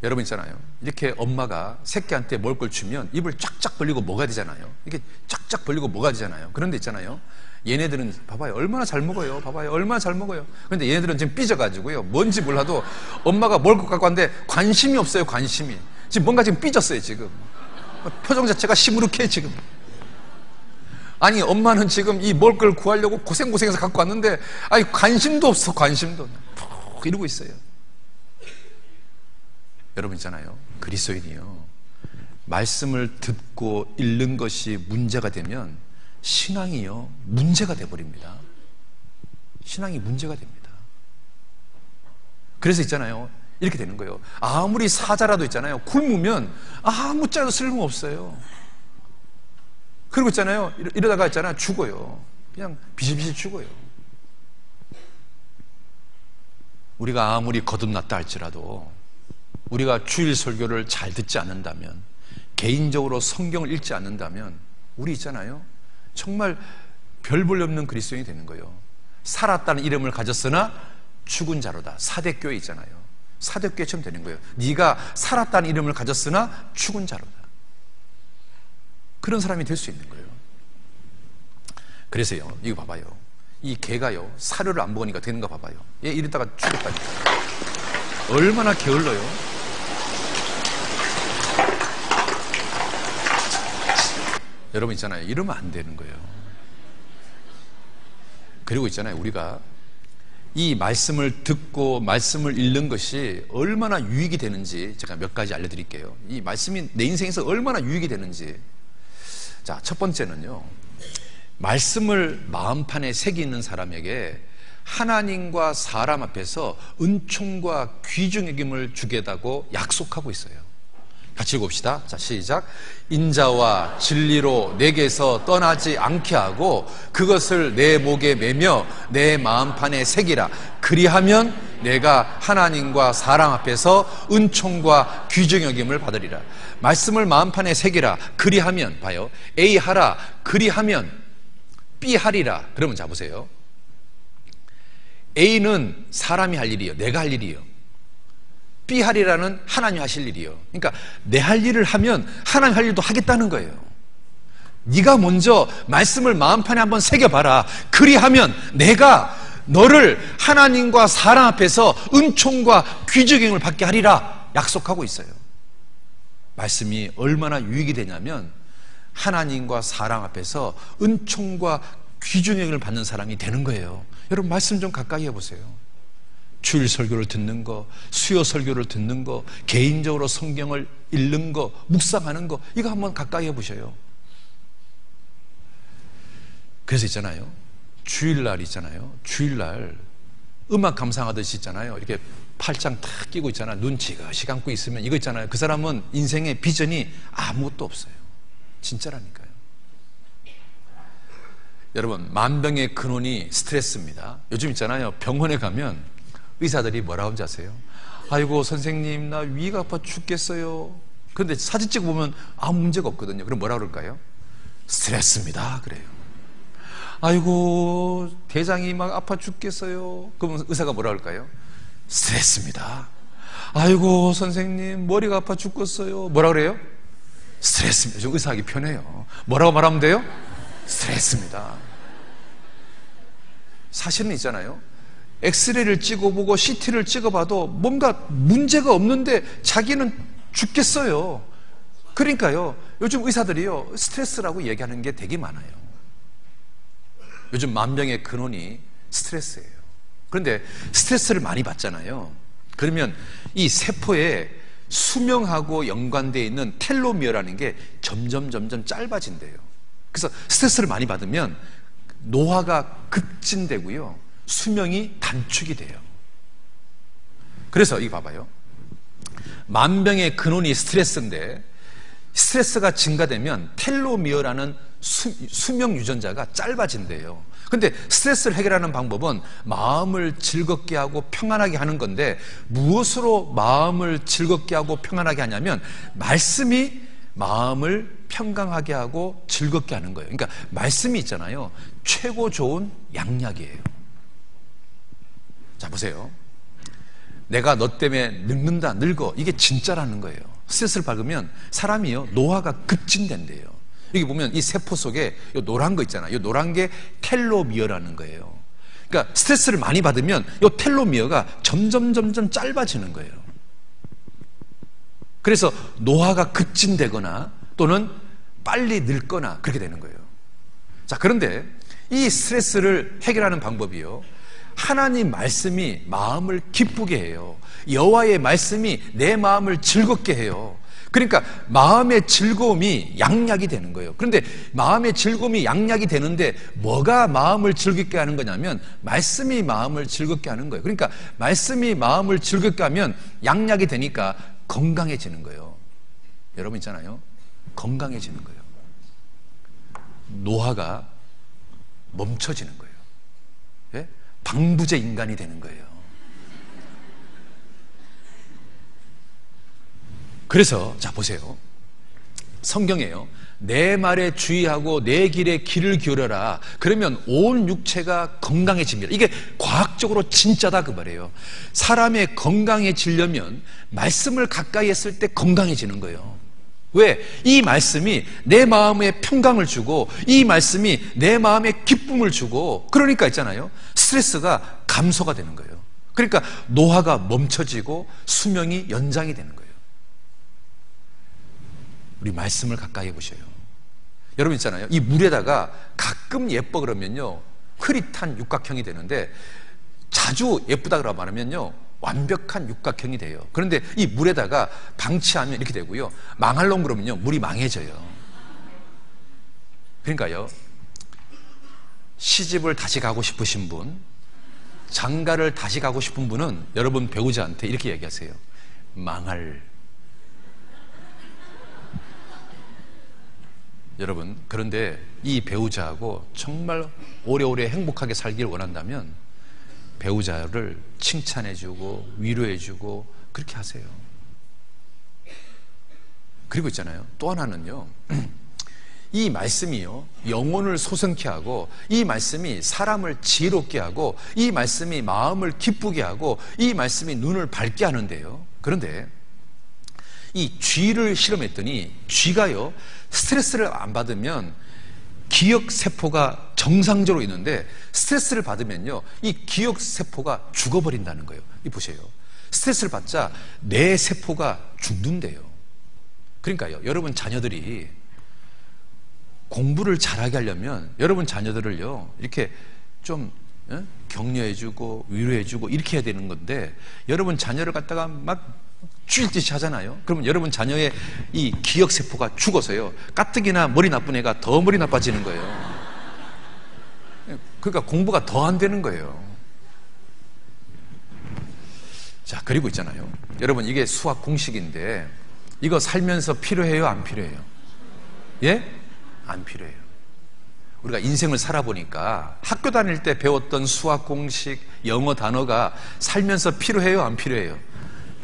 여러분 있잖아요, 이렇게 엄마가 새끼한테 먹을 걸 주면 입을 쫙쫙 벌리고 먹어야 되잖아요. 이렇게 쫙쫙 벌리고 먹어야 되잖아요. 그런데 있잖아요, 얘네들은 봐봐요, 얼마나 잘 먹어요. 봐봐요, 얼마나 잘 먹어요. 그런데 얘네들은 지금 삐져가지고요, 뭔지 몰라도 엄마가 먹을 것 갖고 왔는데 관심이 없어요. 관심이. 지금 뭔가 지금 삐졌어요. 지금 표정 자체가 시무룩해 지금. 아니, 엄마는 지금 이 먹을 걸 구하려고 고생해서 갖고 왔는데, 아니, 관심도 없어. 관심도 푹 이러고 있어요. 여러분 있잖아요, 그리스도인이요, 말씀을 듣고 읽는 것이 문제가 되면 신앙이요, 문제가 돼버립니다. 신앙이 문제가 됩니다. 그래서 있잖아요, 이렇게 되는 거예요. 아무리 사자라도 있잖아요, 굶으면 아무 짝도 쓸모없어요. 그리고 있잖아요, 이러다가 있잖아요, 죽어요. 그냥 비실비실 죽어요. 우리가 아무리 거듭났다 할지라도, 우리가 주일 설교를 잘 듣지 않는다면, 개인적으로 성경을 읽지 않는다면, 우리 있잖아요, 정말 별 볼 없는 그리스도인이 되는 거예요. 살았다는 이름을 가졌으나 죽은 자로다. 사대교회 있잖아요, 사대교회처럼 되는 거예요. 네가 살았다는 이름을 가졌으나 죽은 자로다. 그런 사람이 될 수 있는 거예요. 그래서요, 이거 봐봐요, 이 개가요, 사료를 안 먹으니까 되는가 봐봐요. 얘 이러다가 죽었다니까. 얼마나 게을러요. 여러분 있잖아요, 이러면 안 되는 거예요. 그리고 있잖아요, 우리가 이 말씀을 듣고 말씀을 읽는 것이 얼마나 유익이 되는지 제가 몇 가지 알려드릴게요. 이 말씀이 내 인생에서 얼마나 유익이 되는지. 자, 첫 번째는요, 말씀을 마음판에 새기는 사람에게 하나님과 사람 앞에서 은총과 귀중 여김을 주겠다고 약속하고 있어요. 같이 읽읍시다. 자, 시작. 인자와 진리로 내게서 떠나지 않게 하고 그것을 내 목에 매며 내 마음판에 새기라. 그리하면 내가 하나님과 사람 앞에서 은총과 귀중 여김을 받으리라. 말씀을 마음판에 새기라. 그리하면, 봐요, A 하라. 그리하면 B 하리라. 그러면 자, 보세요. A는 사람이 할 일이에요. 내가 할 일이에요. B 하리라는 하나님 하실 일이에요. 그러니까 내 할 일을 하면 하나님 할 일도 하겠다는 거예요. 네가 먼저 말씀을 마음판에 한번 새겨봐라. 그리하면 내가 너를 하나님과 사람 앞에서 은총과 귀중행을 받게 하리라 약속하고 있어요. 말씀이 얼마나 유익이 되냐면 하나님과 사람 앞에서 은총과 귀중행을 받는 사람이 되는 거예요. 여러분, 말씀 좀 가까이 해보세요. 주일 설교를 듣는 거, 수요 설교를 듣는 거, 개인적으로 성경을 읽는 거, 묵상하는 거, 이거 한번 가까이 해보셔요. 그래서 있잖아요, 주일날 있잖아요, 주일날 음악 감상하듯이 있잖아요. 이렇게 팔짱 탁 끼고 있잖아요. 눈 지그시 감고 있으면 이거 있잖아요. 그 사람은 인생의 비전이 아무것도 없어요. 진짜라니까요. 여러분, 만병의 근원이 스트레스입니다. 요즘 있잖아요. 병원에 가면 의사들이 뭐라고 하는지 아세요? 아이고 선생님, 나 위가 아파 죽겠어요. 그런데 사진 찍어보면 아무 문제가 없거든요. 그럼 뭐라 그럴까요? 스트레스입니다 그래요. 아이고 대장이 막 아파 죽겠어요. 그러면 의사가 뭐라 그럴까요? 스트레스입니다. 아이고 선생님, 머리가 아파 죽겠어요. 뭐라 그래요? 스트레스입니다. 좀 의사하기 편해요. 뭐라고 말하면 돼요? 스트레스입니다. 사실은 있잖아요. 엑스레이를 찍어보고 CT를 찍어봐도 뭔가 문제가 없는데 자기는 죽겠어요. 그러니까요, 요즘 의사들이요, 스트레스라고 얘기하는 게 되게 많아요. 요즘 만병의 근원이 스트레스예요. 그런데 스트레스를 많이 받잖아요. 그러면 이 세포에 수명하고 연관되어 있는 텔로미어라는 게 점점 짧아진대요. 그래서 스트레스를 많이 받으면 노화가 급진되고요, 수명이 단축이 돼요. 그래서 이거 봐봐요. 만병의 근원이 스트레스인데, 스트레스가 증가되면 텔로미어라는 수명 유전자가 짧아진대요. 근데 스트레스를 해결하는 방법은 마음을 즐겁게 하고 평안하게 하는 건데, 무엇으로 마음을 즐겁게 하고 평안하게 하냐면 말씀이 마음을 평강하게 하고 즐겁게 하는 거예요. 그러니까 말씀이 있잖아요, 최고 좋은 양약이에요. 자 보세요. 내가 너 때문에 늙는다, 늙어, 이게 진짜라는 거예요. 스트레스를 받으면 사람이요, 노화가 급진된대요. 여기 보면 이 세포 속에 이 노란 거 있잖아요. 이 노란 게 텔로미어라는 거예요. 그러니까 스트레스를 많이 받으면 이 텔로미어가 점점 짧아지는 거예요. 그래서 노화가 급진되거나 또는 빨리 늙거나 그렇게 되는 거예요. 자, 그런데 이 스트레스를 해결하는 방법이요, 하나님 말씀이 마음을 기쁘게 해요. 여호와의 말씀이 내 마음을 즐겁게 해요. 그러니까 마음의 즐거움이 양약이 되는 거예요. 그런데 마음의 즐거움이 양약이 되는데 뭐가 마음을 즐겁게 하는 거냐면 말씀이 마음을 즐겁게 하는 거예요. 그러니까 말씀이 마음을 즐겁게 하면 양약이 되니까 건강해지는 거예요. 여러분 있잖아요, 건강해지는 거예요. 노화가 멈춰지는 거예요. 예? 방부제 인간이 되는 거예요. 그래서 자 보세요. 성경에요, 내 말에 주의하고 내 길에 귀를 기울여라. 그러면 온 육체가 건강해집니다. 이게 과학적으로 진짜다 그 말이에요. 사람의 건강해지려면 말씀을 가까이 했을 때 건강해지는 거예요. 왜? 이 말씀이 내 마음에 평강을 주고 이 말씀이 내 마음에 기쁨을 주고, 그러니까 있잖아요, 스트레스가 감소가 되는 거예요. 그러니까 노화가 멈춰지고 수명이 연장이 되는 거예요. 우리 말씀을 가까이 해보셔요. 여러분 있잖아요, 이 물에다가 가끔 예뻐 그러면요 흐릿한 육각형이 되는데, 자주 예쁘다 그러고 말하면요 완벽한 육각형이 돼요. 그런데 이 물에다가 방치하면 이렇게 되고요, 망할롱 그러면요 물이 망해져요. 그러니까요, 시집을 다시 가고 싶으신 분, 장가를 다시 가고 싶은 분은 여러분 배우자한테 이렇게 얘기하세요. 망할. 여러분, 그런데 이 배우자하고 정말 오래오래 행복하게 살기를 원한다면 배우자를 칭찬해주고 위로해주고 그렇게 하세요. 그리고 있잖아요, 또 하나는요, 이 말씀이요 영혼을 소성케 하고, 이 말씀이 사람을 지혜롭게 하고, 이 말씀이 마음을 기쁘게 하고, 이 말씀이 눈을 밝게 하는데요, 그런데 이 쥐를 실험했더니 쥐가요 스트레스를 안 받으면 기억세포가 정상적으로 있는데, 스트레스를 받으면요 이 기억세포가 죽어버린다는 거예요. 이 보세요, 스트레스를 받자 뇌 세포가 죽는데요. 그러니까요, 여러분 자녀들이 공부를 잘하게 하려면 여러분 자녀들을요 이렇게 좀 격려해주고 위로해주고 이렇게 해야 되는 건데, 여러분 자녀를 갖다가 막 쥐듯이 하잖아요. 그러면 여러분 자녀의 이 기억세포가 죽어서요 가뜩이나 머리 나쁜 애가 더 머리 나빠지는 거예요. 그러니까 공부가 더 안 되는 거예요. 자, 그리고 있잖아요. 여러분, 이게 수학 공식인데 이거 살면서 필요해요, 안 필요해요? 예? 안 필요해요. 우리가 인생을 살아보니까 학교 다닐 때 배웠던 수학 공식, 영어 단어가 살면서 필요해요, 안 필요해요?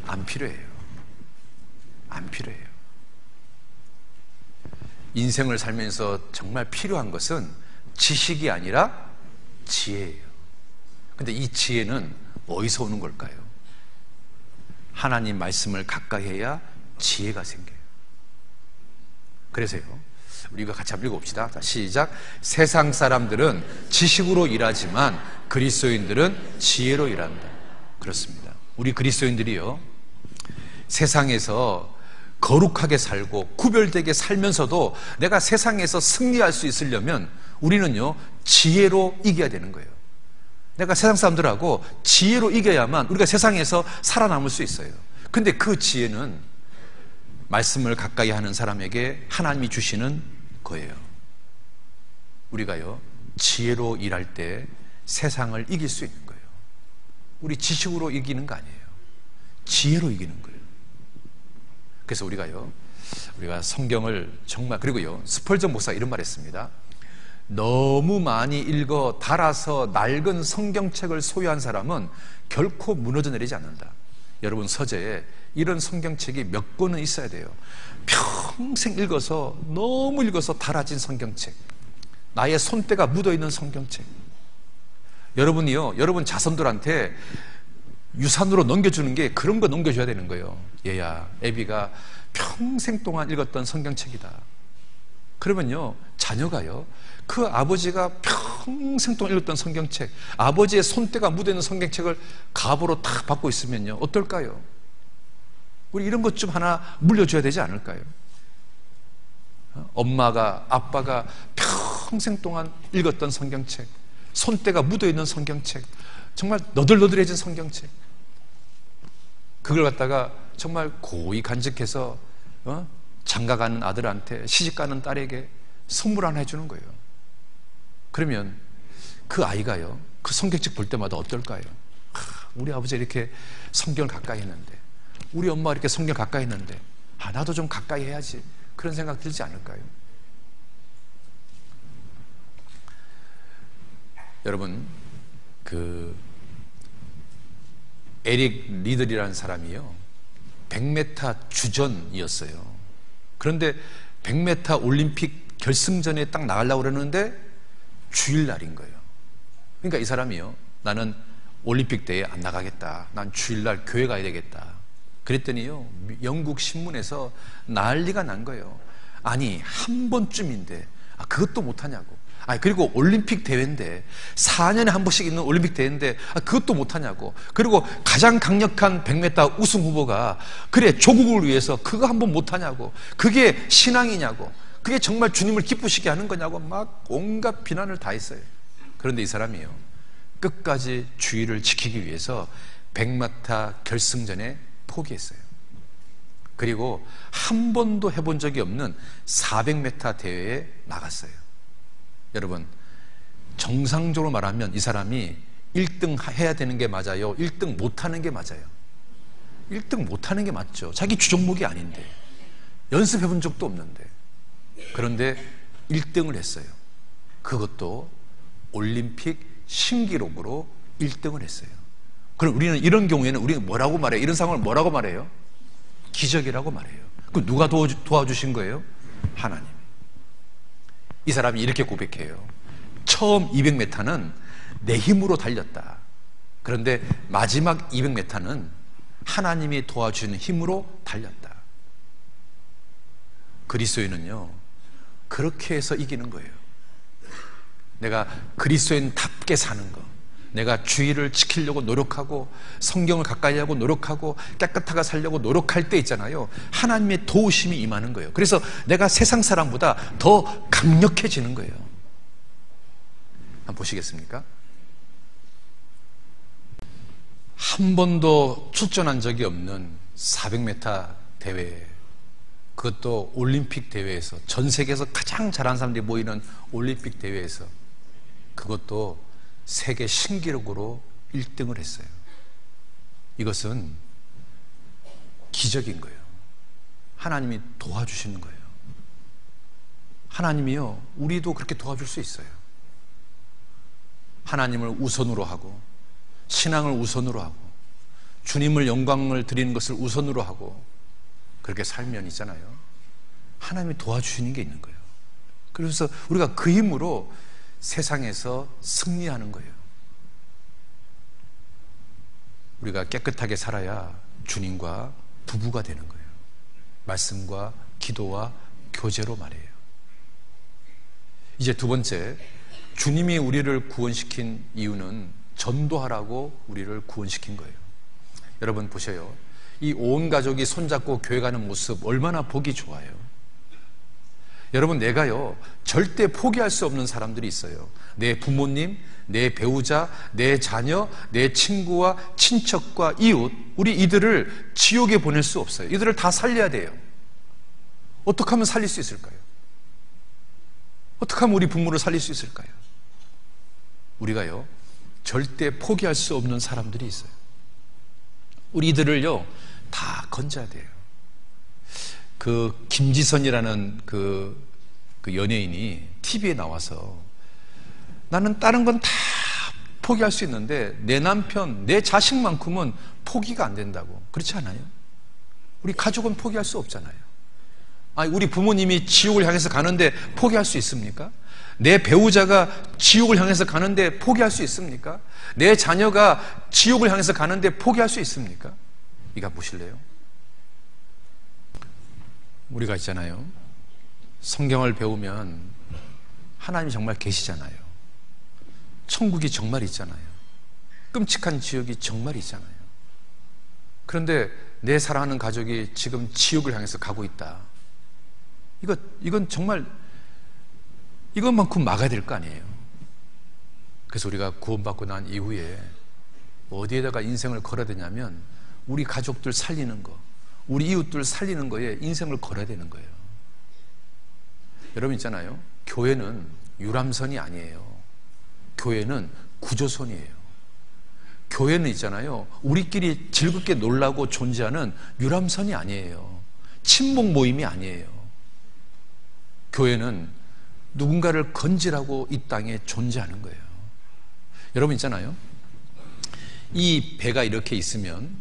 안 필요해요. 안 필요해요. 인생을 살면서 정말 필요한 것은 지식이 아니라 지혜예요. 근데 이 지혜는 어디서 오는 걸까요? 하나님 말씀을 가까이 해야 지혜가 생겨요. 그래서요, 우리가 같이 한번 읽어봅시다. 자, 시작. 세상 사람들은 지식으로 일하지만 그리스도인들은 지혜로 일한다. 그렇습니다. 우리 그리스도인들이요, 세상에서 거룩하게 살고 구별되게 살면서도 내가 세상에서 승리할 수 있으려면 우리는요, 지혜로 이겨야 되는 거예요. 내가 세상 사람들하고 지혜로 이겨야만 우리가 세상에서 살아남을 수 있어요. 근데 그 지혜는 말씀을 가까이 하는 사람에게 하나님이 주시는 거예요. 우리가요, 지혜로 일할 때 세상을 이길 수 있는 거예요. 우리 지식으로 이기는 거 아니에요. 지혜로 이기는 거예요. 그래서 우리가 성경을 정말, 그리고요, 스펄전 목사가 이런 말 했습니다. 너무 많이 읽어 달아서 낡은 성경책을 소유한 사람은 결코 무너져 내리지 않는다. 여러분, 서재에 이런 성경책이 몇 권은 있어야 돼요. 평생 읽어서, 너무 읽어서 달아진 성경책, 나의 손때가 묻어있는 성경책. 여러분이요, 여러분 자손들한테 유산으로 넘겨주는 게 그런 거 넘겨줘야 되는 거예요. 얘야, 애비가 평생 동안 읽었던 성경책이다. 그러면요, 자녀가요, 그 아버지가 평생 동안 읽었던 성경책, 아버지의 손때가 묻어있는 성경책을 갑으로 딱 받고 있으면요, 어떨까요? 우리 이런 것 좀 하나 물려줘야 되지 않을까요? 엄마가, 아빠가 평생 동안 읽었던 성경책, 손때가 묻어있는 성경책, 정말 너덜너덜해진 성경책, 그걸 갖다가 정말 고이 간직해서 장가가는 아들한테, 시집가는 딸에게 선물 하나 해주는 거예요. 그러면 그 아이가요, 그 성경책 볼 때마다 어떨까요? 우리 아버지 이렇게 성경을 가까이 했는데, 우리 엄마가 이렇게 성경 가까이 했는데, 나도 좀 가까이 해야지, 그런 생각 들지 않을까요? 여러분, 에릭 리들이라는 사람이요, 100m 주전이었어요. 그런데 100m 올림픽 결승전에 딱 나가려고 그러는데 주일날인 거예요. 그러니까 이 사람이요, 나는 올림픽 대회에 안 나가겠다, 난 주일날 교회 가야 되겠다. 그랬더니요, 영국 신문에서 난리가 난 거예요. 아니, 한 번쯤인데 그것도 못하냐고. 그리고 올림픽 대회인데, 4년에 한 번씩 있는 올림픽 대회인데 그것도 못하냐고. 그리고 가장 강력한 100m 우승 후보가 그래, 조국을 위해서 그거 한 번 못하냐고. 그게 신앙이냐고. 그게 정말 주님을 기쁘시게 하는 거냐고 막 온갖 비난을 다 했어요. 그런데 이 사람이요, 끝까지 주의를 지키기 위해서 100m 결승전에 포기했어요. 그리고 한 번도 해본 적이 없는 400m 대회에 나갔어요. 여러분, 정상적으로 말하면 이 사람이 1등 해야 되는 게 맞아요? 1등 못하는 게 맞아요? 1등 못하는 게 맞죠. 자기 주종목이 아닌데, 연습해 본 적도 없는데. 그런데 1등을 했어요. 그것도 올림픽 신기록으로 1등을 했어요. 그럼 우리는 이런 경우에는 우리가 뭐라고 말해요? 이런 상황을 뭐라고 말해요? 기적이라고 말해요. 그럼 누가 도와주신 거예요? 하나님. 이 사람이 이렇게 고백해요. 처음 200m는 내 힘으로 달렸다. 그런데 마지막 200m는 하나님이 도와주는 힘으로 달렸다. 그리스도인은요, 그렇게 해서 이기는 거예요. 내가 그리스도인답게 사는 거, 내가 주의를 지키려고 노력하고 성경을 가까이 하고 노력하고 깨끗하게 살려고 노력할 때 있잖아요, 하나님의 도우심이 임하는 거예요. 그래서 내가 세상 사람보다 더 강력해지는 거예요. 한번 보시겠습니까? 한 번도 출전한 적이 없는 400m 대회, 그것도 올림픽 대회에서, 전 세계에서 가장 잘하는 사람들이 모이는 올림픽 대회에서, 그것도 세계 신기록으로 1등을 했어요. 이것은 기적인 거예요. 하나님이 도와주시는 거예요. 하나님이요, 우리도 그렇게 도와줄 수 있어요. 하나님을 우선으로 하고, 신앙을 우선으로 하고, 주님을 영광을 드리는 것을 우선으로 하고, 그렇게 살면 있잖아요, 하나님이 도와주시는 게 있는 거예요. 그래서 우리가 그 힘으로 세상에서 승리하는 거예요. 우리가 깨끗하게 살아야 주님과 부부가 되는 거예요. 말씀과 기도와 교제로 말이에요. 이제 두 번째, 주님이 우리를 구원시킨 이유는 전도하라고 우리를 구원시킨 거예요. 여러분 보셔요. 이 온 가족이 손잡고 교회 가는 모습 얼마나 보기 좋아요. 여러분, 내가요, 절대 포기할 수 없는 사람들이 있어요. 내 부모님, 내 배우자, 내 자녀, 내 친구와 친척과 이웃, 우리 이들을 지옥에 보낼 수 없어요. 이들을 다 살려야 돼요. 어떻게 하면 살릴 수 있을까요? 어떻게 하면 우리 부모를 살릴 수 있을까요? 우리가요, 절대 포기할 수 없는 사람들이 있어요. 우리 이들을요, 다 건져야 돼요. 그 김지선이라는 그 연예인이 TV에 나와서 나는 다른 건 다 포기할 수 있는데 내 남편, 내 자식만큼은 포기가 안 된다고. 그렇지 않아요? 우리 가족은 포기할 수 없잖아요. 아니, 우리 부모님이 지옥을 향해서 가는데 포기할 수 있습니까? 내 배우자가 지옥을 향해서 가는데 포기할 수 있습니까? 내 자녀가 지옥을 향해서 가는데 포기할 수 있습니까? 이거 보실래요? 우리가 있잖아요, 성경을 배우면 하나님이 정말 계시잖아요. 천국이 정말 있잖아요. 끔찍한 지옥이 정말 있잖아요. 그런데 내 사랑하는 가족이 지금 지옥을 향해서 가고 있다. 이건 정말, 이것만큼 막아야 될 거 아니에요. 그래서 우리가 구원받고 난 이후에 어디에다가 인생을 걸어야 되냐면 우리 가족들 살리는 거, 우리 이웃들 살리는 거에 인생을 걸어야 되는 거예요. 여러분 있잖아요, 교회는 유람선이 아니에요. 교회는 구조선이에요. 교회는 있잖아요, 우리끼리 즐겁게 놀라고 존재하는 유람선이 아니에요. 친목 모임이 아니에요. 교회는 누군가를 건지라고 이 땅에 존재하는 거예요. 여러분 있잖아요, 이 배가 이렇게 있으면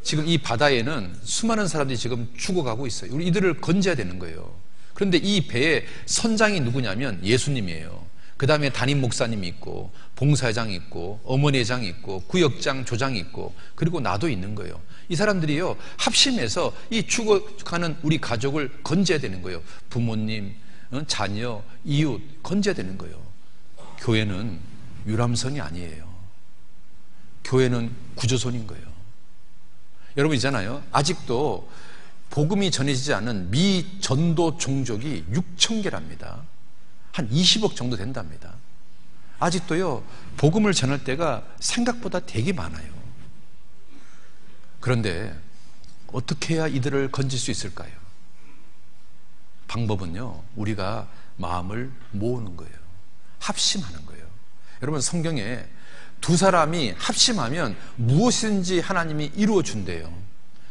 지금 이 바다에는 수많은 사람들이 지금 죽어가고 있어요. 우리 이들을 건져야 되는 거예요. 그런데 이 배의 선장이 누구냐면 예수님이에요. 그 다음에 담임 목사님이 있고, 봉사회장이 있고, 어머니회장이 있고, 구역장, 조장이 있고, 그리고 나도 있는 거예요. 이 사람들이요, 합심해서 이 죽어가는 우리 가족을 건져야 되는 거예요. 부모님, 자녀, 이웃 건져야 되는 거예요. 교회는 유람선이 아니에요. 교회는 구조선인 거예요. 여러분 있잖아요, 아직도 복음이 전해지지 않은 미전도 종족이 6,000개랍니다. 한 20억 정도 된답니다. 아직도요, 복음을 전할 때가 생각보다 되게 많아요. 그런데 어떻게 해야 이들을 건질 수 있을까요? 방법은요, 우리가 마음을 모으는 거예요. 합심하는 거예요. 여러분, 성경에 두 사람이 합심하면 무엇이든지 하나님이 이루어 준대요.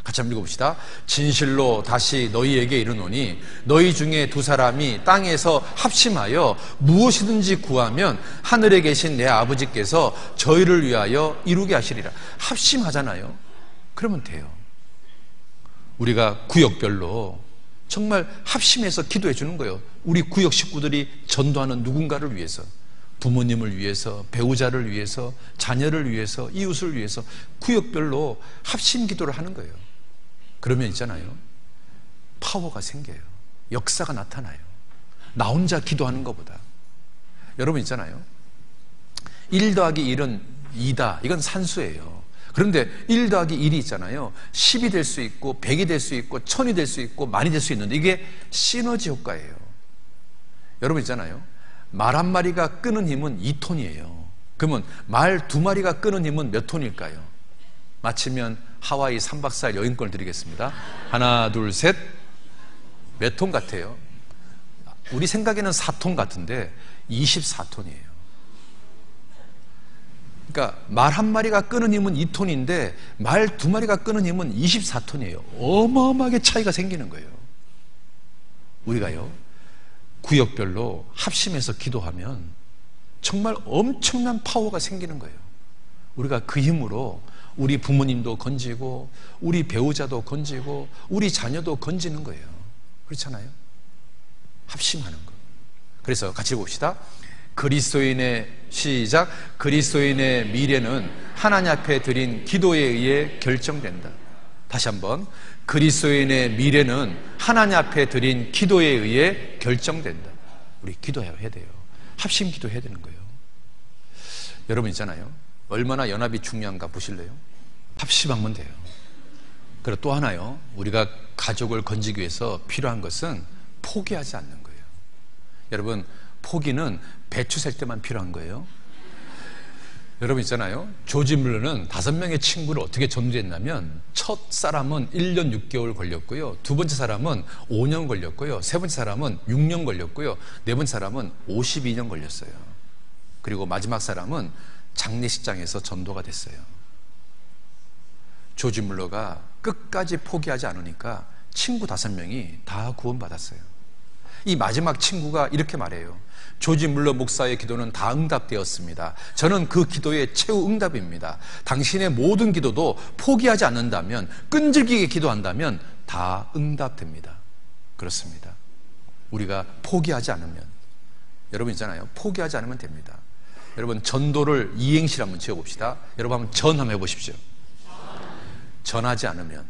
같이 한번 읽어봅시다. 진실로 다시 너희에게 이르노니 너희 중에 두 사람이 땅에서 합심하여 무엇이든지 구하면 하늘에 계신 내 아버지께서 저희를 위하여 이루게 하시리라. 합심하잖아요. 그러면 돼요. 우리가 구역별로 정말 합심해서 기도해 주는 거예요. 우리 구역 식구들이 전도하는 누군가를 위해서, 부모님을 위해서, 배우자를 위해서, 자녀를 위해서, 이웃을 위해서 구역별로 합심 기도를 하는 거예요. 그러면 있잖아요, 파워가 생겨요. 역사가 나타나요. 나 혼자 기도하는 것보다. 여러분 있잖아요, 1 더하기 1은 2다. 이건 산수예요. 그런데 1 더하기 1이 있잖아요, 10이 될 수 있고 100이 될 수 있고 1000이 될 수 있고 만이 될 수 있는데 이게 시너지 효과예요. 여러분 있잖아요, 말 한 마리가 끄는 힘은 2톤이에요. 그러면 말 2마리가 끄는 힘은 몇 톤일까요? 마치면 하와이 3박 4일 여행권을 드리겠습니다. 하나, 둘, 셋. 몇 톤 같아요? 우리 생각에는 4톤 같은데 24톤이에요. 그러니까 말 한 마리가 끄는 힘은 2톤인데 말 두 마리가 끄는 힘은 24톤이에요. 어마어마하게 차이가 생기는 거예요. 우리가요, 구역별로 합심해서 기도하면 정말 엄청난 파워가 생기는 거예요. 우리가 그 힘으로 우리 부모님도 건지고 우리 배우자도 건지고 우리 자녀도 건지는 거예요. 그렇잖아요? 합심하는 거. 그래서 같이 봅시다. 그리스도인의 시작. 그리스도인의 미래는 하나님 앞에 드린 기도에 의해 결정된다. 다시 한번. 그리스도인의 미래는 하나님 앞에 드린 기도에 의해 결정된다. 우리 기도해야 돼요. 합심 기도해야 되는 거예요. 여러분 있잖아요, 얼마나 연합이 중요한가 보실래요? 합심하면 돼요. 그리고 또 하나요, 우리가 가족을 건지기 위해서 필요한 것은 포기하지 않는 거예요. 여러분, 포기는 배추 셀 때만 필요한 거예요. 여러분 있잖아요, 조지 뮬러는 5명의 친구를 어떻게 전도했냐면, 첫 사람은 1년 6개월 걸렸고요, 두 번째 사람은 5년 걸렸고요, 세 번째 사람은 6년 걸렸고요, 네 번째 사람은 52년 걸렸어요. 그리고 마지막 사람은 장례식장에서 전도가 됐어요. 조지 뮬러가 끝까지 포기하지 않으니까 친구 5명이 다 구원받았어요. 이 마지막 친구가 이렇게 말해요. 조지 뮬러 목사의 기도는 다 응답되었습니다. 저는 그 기도의 최후 응답입니다. 당신의 모든 기도도 포기하지 않는다면, 끈질기게 기도한다면 다 응답됩니다. 그렇습니다. 우리가 포기하지 않으면, 여러분 있잖아요, 포기하지 않으면 됩니다. 여러분, 전도를 이행시를 한번 지어봅시다. 여러분 한번 전 한번 해보십시오. 전하지 않으면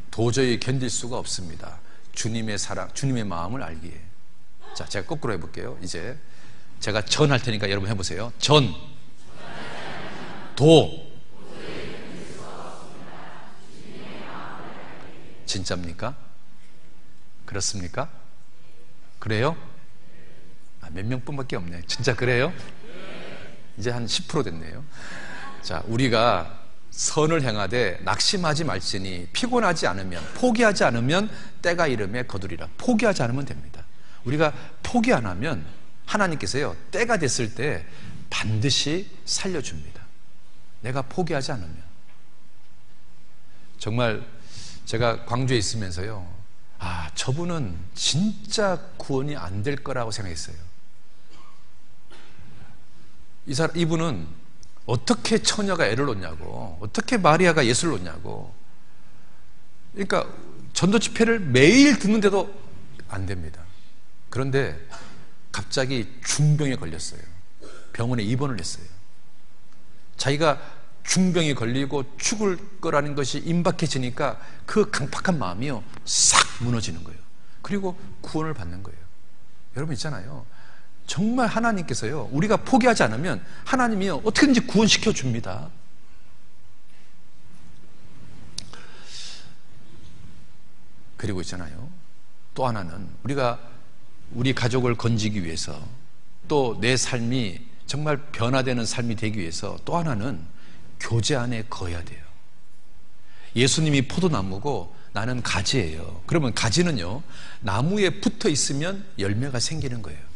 도저히 견딜 수가 없습니다. 주님의 사랑, 주님의 마음을 알기에. 자, 제가 거꾸로 해볼게요. 이제 제가 전할 테니까 여러분 해보세요. 전, 도. 진짜입니까? 그렇습니까? 그래요? 몇 명뿐밖에 없네. 진짜 그래요? 이제 한 10% 됐네요. 자, 우리가 선을 행하되 낙심하지 말지니 피곤하지 않으면, 포기하지 않으면 때가 이름에 거두리라. 포기하지 않으면 됩니다. 우리가 포기 안 하면 하나님께서요, 때가 됐을 때 반드시 살려줍니다. 내가 포기하지 않으면. 정말 제가 광주에 있으면서요, 저분은 진짜 구원이 안 될 거라고 생각했어요. 이분은 어떻게 처녀가 애를 놓냐고, 어떻게 마리아가 예수를 놓냐고. 그러니까 전도 집회를 매일 듣는데도 안 됩니다. 그런데 갑자기 중병에 걸렸어요. 병원에 입원을 했어요. 자기가 중병이 걸리고 죽을 거라는 것이 임박해지니까 그 강팍한 마음이요, 싹 무너지는 거예요. 그리고 구원을 받는 거예요. 여러분 있잖아요, 정말 하나님께서요, 우리가 포기하지 않으면 하나님이요, 어떻게든지 구원시켜 줍니다. 그리고 있잖아요, 또 하나는 우리가 우리 가족을 건지기 위해서, 또 내 삶이 정말 변화되는 삶이 되기 위해서 또 하나는 교제 안에 거해야 돼요. 예수님이 포도나무고 나는 가지예요. 그러면 가지는요, 나무에 붙어 있으면 열매가 생기는 거예요.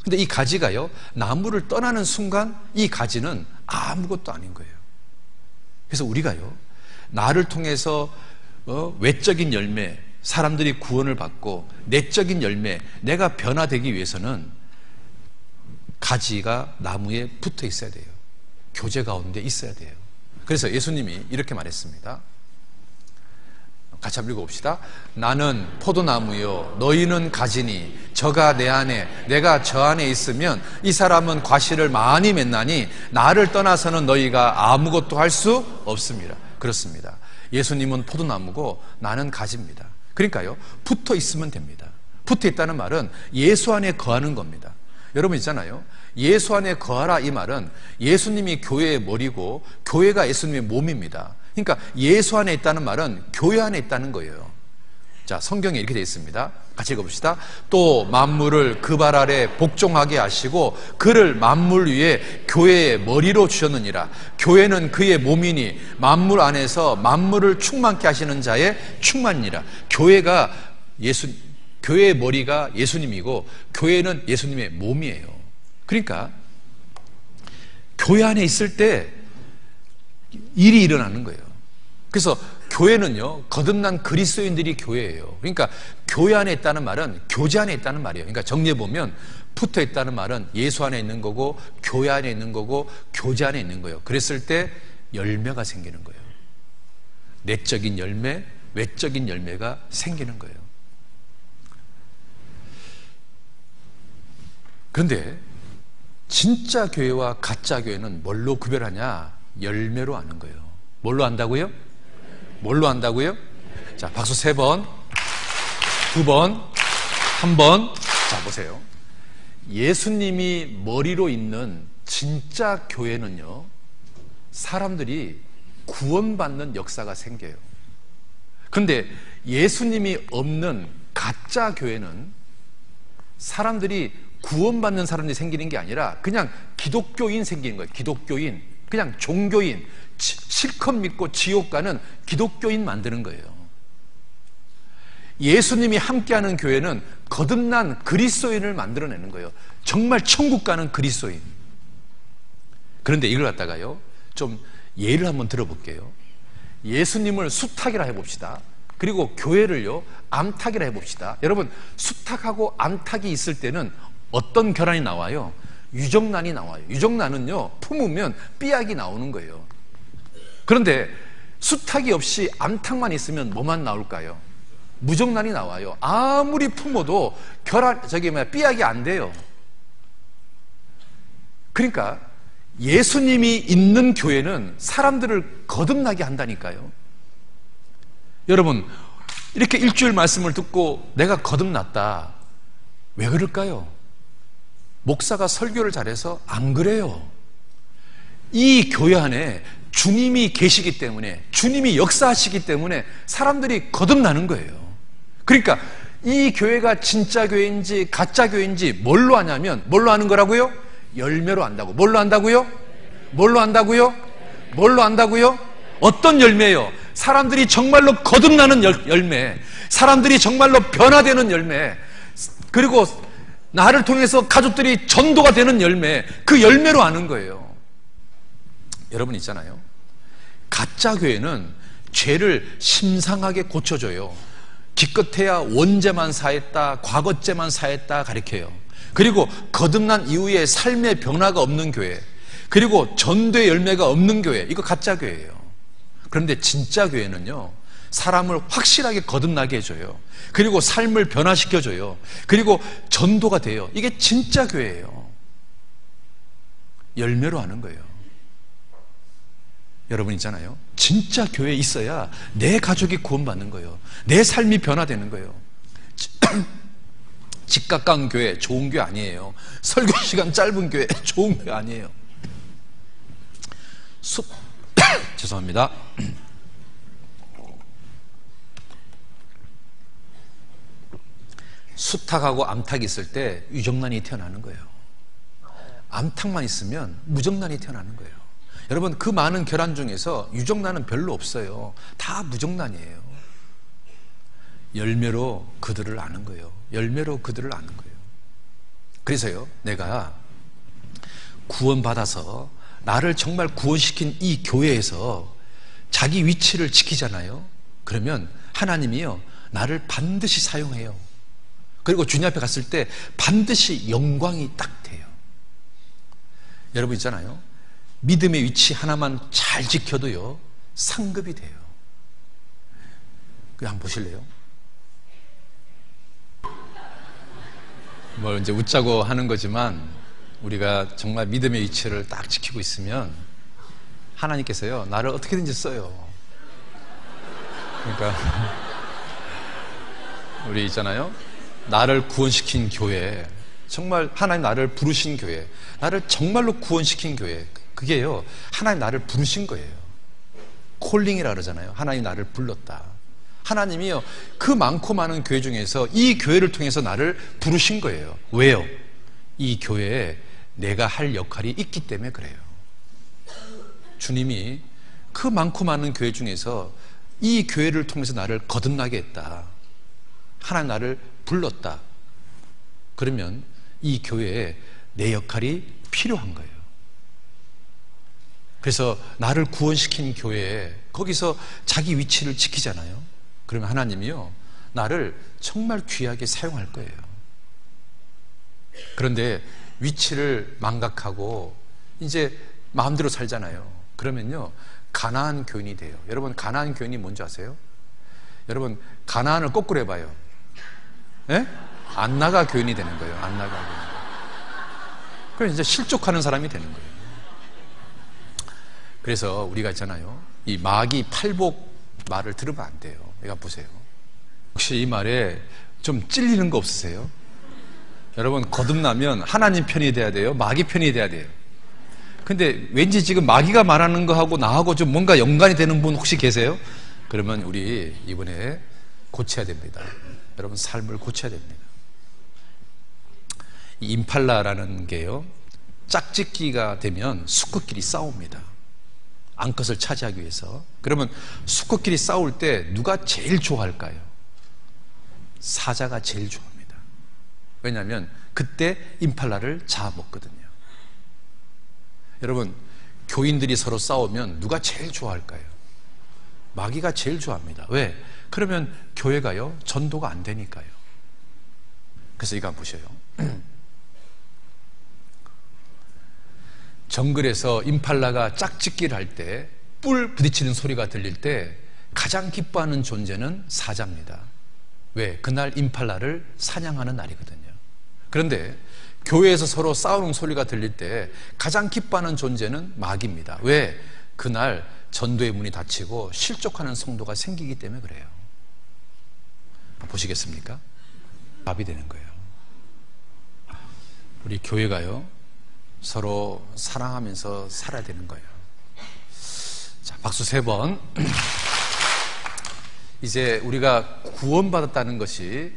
근데 이 가지가요, 나무를 떠나는 순간 이 가지는 아무것도 아닌 거예요. 그래서 우리가요, 나를 통해서 외적인 열매, 사람들이 구원을 받고 내적인 열매, 내가 변화되기 위해서는 가지가 나무에 붙어 있어야 돼요. 교제 가운데 있어야 돼요. 그래서 예수님이 이렇게 말했습니다. 같이 한번 읽어봅시다. 나는 포도나무요, 너희는 가지니 저가 내 안에 내가 저 안에 있으면 이 사람은 과실을 많이 맺나니 나를 떠나서는 너희가 아무것도 할 수 없습니다. 그렇습니다. 예수님은 포도나무고 나는 가지입니다. 그러니까요, 붙어 있으면 됩니다. 붙어 있다는 말은 예수 안에 거하는 겁니다. 여러분 있잖아요, 예수 안에 거하라, 이 말은 예수님이 교회의 머리고 교회가 예수님의 몸입니다. 그러니까 예수 안에 있다는 말은 교회 안에 있다는 거예요. 자, 성경에 이렇게 되어 있습니다. 같이 읽어봅시다. 또 만물을 그 발 아래 복종하게 하시고 그를 만물 위에 교회의 머리로 주셨느니라. 교회는 그의 몸이니 만물 안에서 만물을 충만케 하시는 자의 충만이니라. 교회의 머리가 예수님이고 교회는 예수님의 몸이에요. 그러니까 교회 안에 있을 때 일이 일어나는 거예요. 그래서 교회는요, 거듭난 그리스도인들이 교회예요. 그러니까 교회 안에 있다는 말은 교제 안에 있다는 말이에요. 그러니까 정리해 보면 붙어 있다는 말은 예수 안에 있는 거고, 교회 안에 있는 거고, 교제 안에 있는 거예요. 그랬을 때 열매가 생기는 거예요. 내적인 열매, 외적인 열매가 생기는 거예요. 그런데 진짜 교회와 가짜 교회는 뭘로 구별하냐? 열매로 아는 거예요. 뭘로 안다고요? 뭘로 안다고요? 자, 박수 3번, 2번, 1번. 자, 보세요. 예수님이 머리로 있는 진짜 교회는요, 사람들이 구원받는 역사가 생겨요. 그런데 예수님이 없는 가짜 교회는 사람들이 구원받는 사람들이 생기는 게 아니라 그냥 기독교인 생기는 거예요. 기독교인, 그냥 종교인, 실컷 믿고 지옥 가는 기독교인 만드는 거예요. 예수님이 함께하는 교회는 거듭난 그리스도인을 만들어내는 거예요. 정말 천국 가는 그리스도인. 그런데 이걸 갖다가요, 좀 예를 한번 들어볼게요. 예수님을 수탉이라 해봅시다. 그리고 교회를요, 암탉이라 해봅시다. 여러분, 수탉하고 암탉이 있을 때는 어떤 결함이 나와요? 유정란이 나와요. 유정란은요, 품으면 삐약이 나오는 거예요. 그런데 수탉이 없이 암탉만 있으면 뭐만 나올까요? 무정란이 나와요. 아무리 품어도 삐약이 안 돼요. 그러니까 예수님이 있는 교회는 사람들을 거듭나게 한다니까요. 여러분, 이렇게 일주일 말씀을 듣고 내가 거듭났다. 왜 그럴까요? 목사가 설교를 잘해서 안 그래요. 이 교회 안에 주님이 계시기 때문에, 주님이 역사하시기 때문에 사람들이 거듭나는 거예요. 그러니까 이 교회가 진짜 교회인지 가짜 교회인지 뭘로 아냐면, 뭘로 아는 거라고요? 열매로 안다고. 뭘로 안다고요? 뭘로 안다고요? 뭘로 안다고요? 어떤 열매예요? 사람들이 정말로 거듭나는 열매, 사람들이 정말로 변화되는 열매, 그리고 나를 통해서 가족들이 전도가 되는 열매, 그 열매로 아는 거예요. 여러분 있잖아요, 가짜 교회는 죄를 심상하게 고쳐줘요. 기껏해야 원죄만 사했다, 과거죄만 사했다 가르쳐요. 그리고 거듭난 이후에 삶의 변화가 없는 교회, 그리고 전도의 열매가 없는 교회, 이거 가짜 교회예요. 그런데 진짜 교회는요, 사람을 확실하게 거듭나게 해줘요. 그리고 삶을 변화시켜줘요. 그리고 전도가 돼요. 이게 진짜 교회예요. 열매로 하는 거예요. 여러분 있잖아요, 진짜 교회에 있어야 내 가족이 구원받는 거예요. 내 삶이 변화되는 거예요. 집 가까운 교회 좋은 교회 아니에요. 설교 시간 짧은 교회 좋은 교회 아니에요. 죄송합니다. 수탉하고 암탉이 있을 때 유정란이 태어나는 거예요. 암탉만 있으면 무정란이 태어나는 거예요. 여러분, 그 많은 결혼 중에서 유정란은 별로 없어요. 다 무정란이에요. 열매로 그들을 아는 거예요. 열매로 그들을 아는 거예요. 그래서요, 내가 구원받아서 나를 정말 구원시킨 이 교회에서 자기 위치를 지키잖아요. 그러면 하나님이요, 나를 반드시 사용해요. 그리고 주님 앞에 갔을 때 반드시 영광이 딱 돼요. 여러분 있잖아요, 믿음의 위치 하나만 잘 지켜도요, 상급이 돼요. 그거 한번 보실래요? 뭐 이제 웃자고 하는 거지만, 우리가 정말 믿음의 위치를 딱 지키고 있으면 하나님께서요, 나를 어떻게든지 써요. 그러니까 우리 있잖아요, 나를 구원시킨 교회, 정말 하나님 나를 부르신 교회, 나를 정말로 구원시킨 교회, 그게요, 하나님 나를 부르신 거예요. 콜링이라 그러잖아요. 하나님 나를 불렀다. 하나님이요, 그 많고 많은 교회 중에서 이 교회를 통해서 나를 부르신 거예요. 왜요? 이 교회에 내가 할 역할이 있기 때문에 그래요. 주님이 그 많고 많은 교회 중에서 이 교회를 통해서 나를 거듭나게 했다. 하나님 나를 불렀다. 그러면 이 교회에 내 역할이 필요한 거예요. 그래서 나를 구원시킨 교회에 거기서 자기 위치를 지키잖아요. 그러면 하나님이요, 나를 정말 귀하게 사용할 거예요. 그런데 위치를 망각하고 이제 마음대로 살잖아요. 그러면요, 가나안 교인이 돼요. 여러분, 가나안 교인이 뭔지 아세요? 여러분, 가나안을 거꾸로 해봐요. 예? 안 나가 교인이 되는 거예요. 안 나가 교인. 그래서 이제 실족하는 사람이 되는 거예요. 그래서 우리가 있잖아요, 이 마귀 팔복 말을 들으면 안 돼요. 내가 보세요. 혹시 이 말에 좀 찔리는 거 없으세요? 여러분, 거듭나면 하나님 편이 돼야 돼요? 마귀 편이 돼야 돼요? 근데 왠지 지금 마귀가 말하는 거하고 나하고 좀 뭔가 연관이 되는 분 혹시 계세요? 그러면 우리 이번에 고쳐야 됩니다. 여러분, 삶을 고쳐야 됩니다. 이 임팔라라는 게요, 짝짓기가 되면 수컷끼리 싸웁니다. 암컷을 차지하기 위해서. 그러면 수컷끼리 싸울 때 누가 제일 좋아할까요? 사자가 제일 좋아합니다. 왜냐하면 그때 임팔라를 잡아먹거든요. 여러분, 교인들이 서로 싸우면 누가 제일 좋아할까요? 마귀가 제일 좋아합니다. 왜? 그러면 교회가요, 전도가 안 되니까요. 그래서 이거 한번 보셔요. 정글에서 임팔라가 짝짓기를 할 때 뿔 부딪히는 소리가 들릴 때 가장 기뻐하는 존재는 사자입니다. 왜? 그날 임팔라를 사냥하는 날이거든요. 그런데 교회에서 서로 싸우는 소리가 들릴 때 가장 기뻐하는 존재는 마귀입니다. 왜? 그날 전도의 문이 닫히고 실족하는 성도가 생기기 때문에 그래요. 보시겠습니까? 답이 되는 거예요. 우리 교회가요, 서로 사랑하면서 살아야 되는 거예요. 자, 박수 3번. 이제 우리가 구원받았다는 것이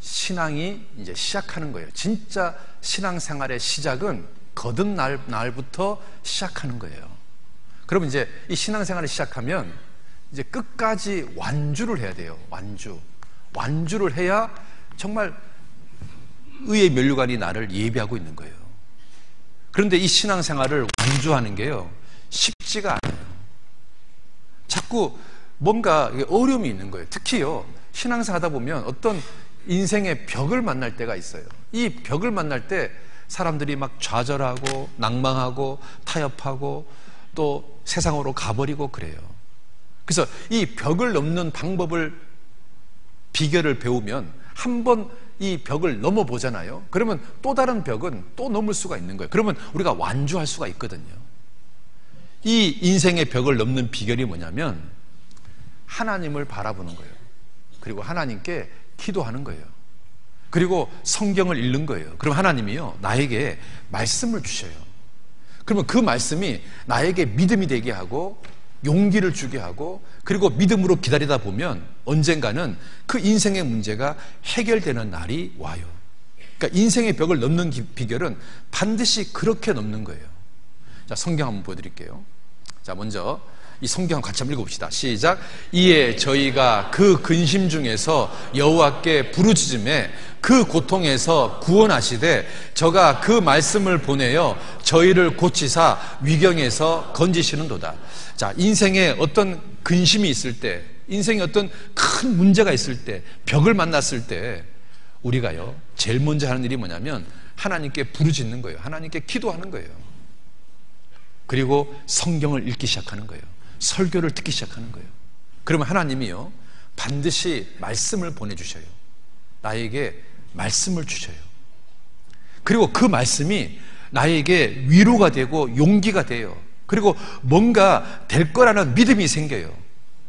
신앙이 이제 시작하는 거예요. 진짜 신앙생활의 시작은 거듭날부터 시작하는 거예요. 그러면 이제 이 신앙생활을 시작하면 이제 끝까지 완주를 해야 돼요. 완주를 해야 정말 의의 면류관이 나를 예비하고 있는 거예요. 그런데 이 신앙생활을 완주하는 게요, 쉽지가 않아요. 자꾸 뭔가 어려움이 있는 거예요. 특히요, 신앙생활 하다 보면 어떤 인생의 벽을 만날 때가 있어요. 이 벽을 만날 때 사람들이 막 좌절하고 낭망하고 타협하고 또 세상으로 가버리고 그래요. 그래서 이 벽을 넘는 방법을, 비결을 배우면 한번 이 벽을 넘어보잖아요. 그러면 또 다른 벽은 또 넘을 수가 있는 거예요. 그러면 우리가 완주할 수가 있거든요. 이 인생의 벽을 넘는 비결이 뭐냐면 하나님을 바라보는 거예요. 그리고 하나님께 기도하는 거예요. 그리고 성경을 읽는 거예요. 그럼 하나님이요, 나에게 말씀을 주셔요. 그러면 그 말씀이 나에게 믿음이 되게 하고 용기를 주게 하고, 그리고 믿음으로 기다리다 보면 언젠가는 그 인생의 문제가 해결되는 날이 와요. 그러니까 인생의 벽을 넘는 비결은 반드시 그렇게 넘는 거예요. 자, 성경 한번 보여드릴게요. 자, 먼저 이 성경 같이 한번 읽어봅시다. 시작. 이에 저희가 그 근심 중에서 여호와께 부르짖음에 그 고통에서 구원하시되 저가 그 말씀을 보내어 저희를 고치사 위경에서 건지시는도다. 자, 인생에 어떤 근심이 있을 때, 인생에 어떤 큰 문제가 있을 때, 벽을 만났을 때 우리가요, 제일 먼저 하는 일이 뭐냐면 하나님께 부르짖는 거예요. 하나님께 기도하는 거예요. 그리고 성경을 읽기 시작하는 거예요. 설교를 듣기 시작하는 거예요. 그러면 하나님이요, 반드시 말씀을 보내주셔요. 나에게 말씀을 주셔요. 그리고 그 말씀이 나에게 위로가 되고 용기가 돼요. 그리고 뭔가 될 거라는 믿음이 생겨요.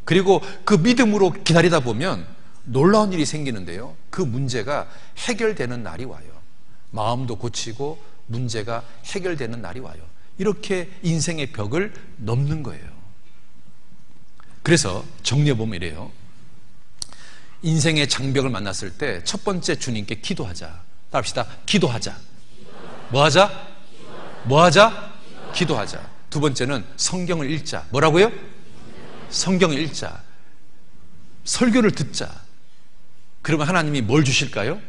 그리고 그 믿음으로 기다리다 보면 놀라운 일이 생기는데요, 그 문제가 해결되는 날이 와요. 마음도 고치고 문제가 해결되는 날이 와요. 이렇게 인생의 벽을 넘는 거예요. 그래서 정리해보면 이래요. 인생의 장벽을 만났을 때 첫 번째, 주님께 기도하자. 따라합시다. 기도하자. 뭐하자? 뭐하자? 기도하자. 두 번째는 성경을 읽자. 뭐라고요? 성경을 읽자. 설교를 듣자. 그러면 하나님이 뭘 주실까요?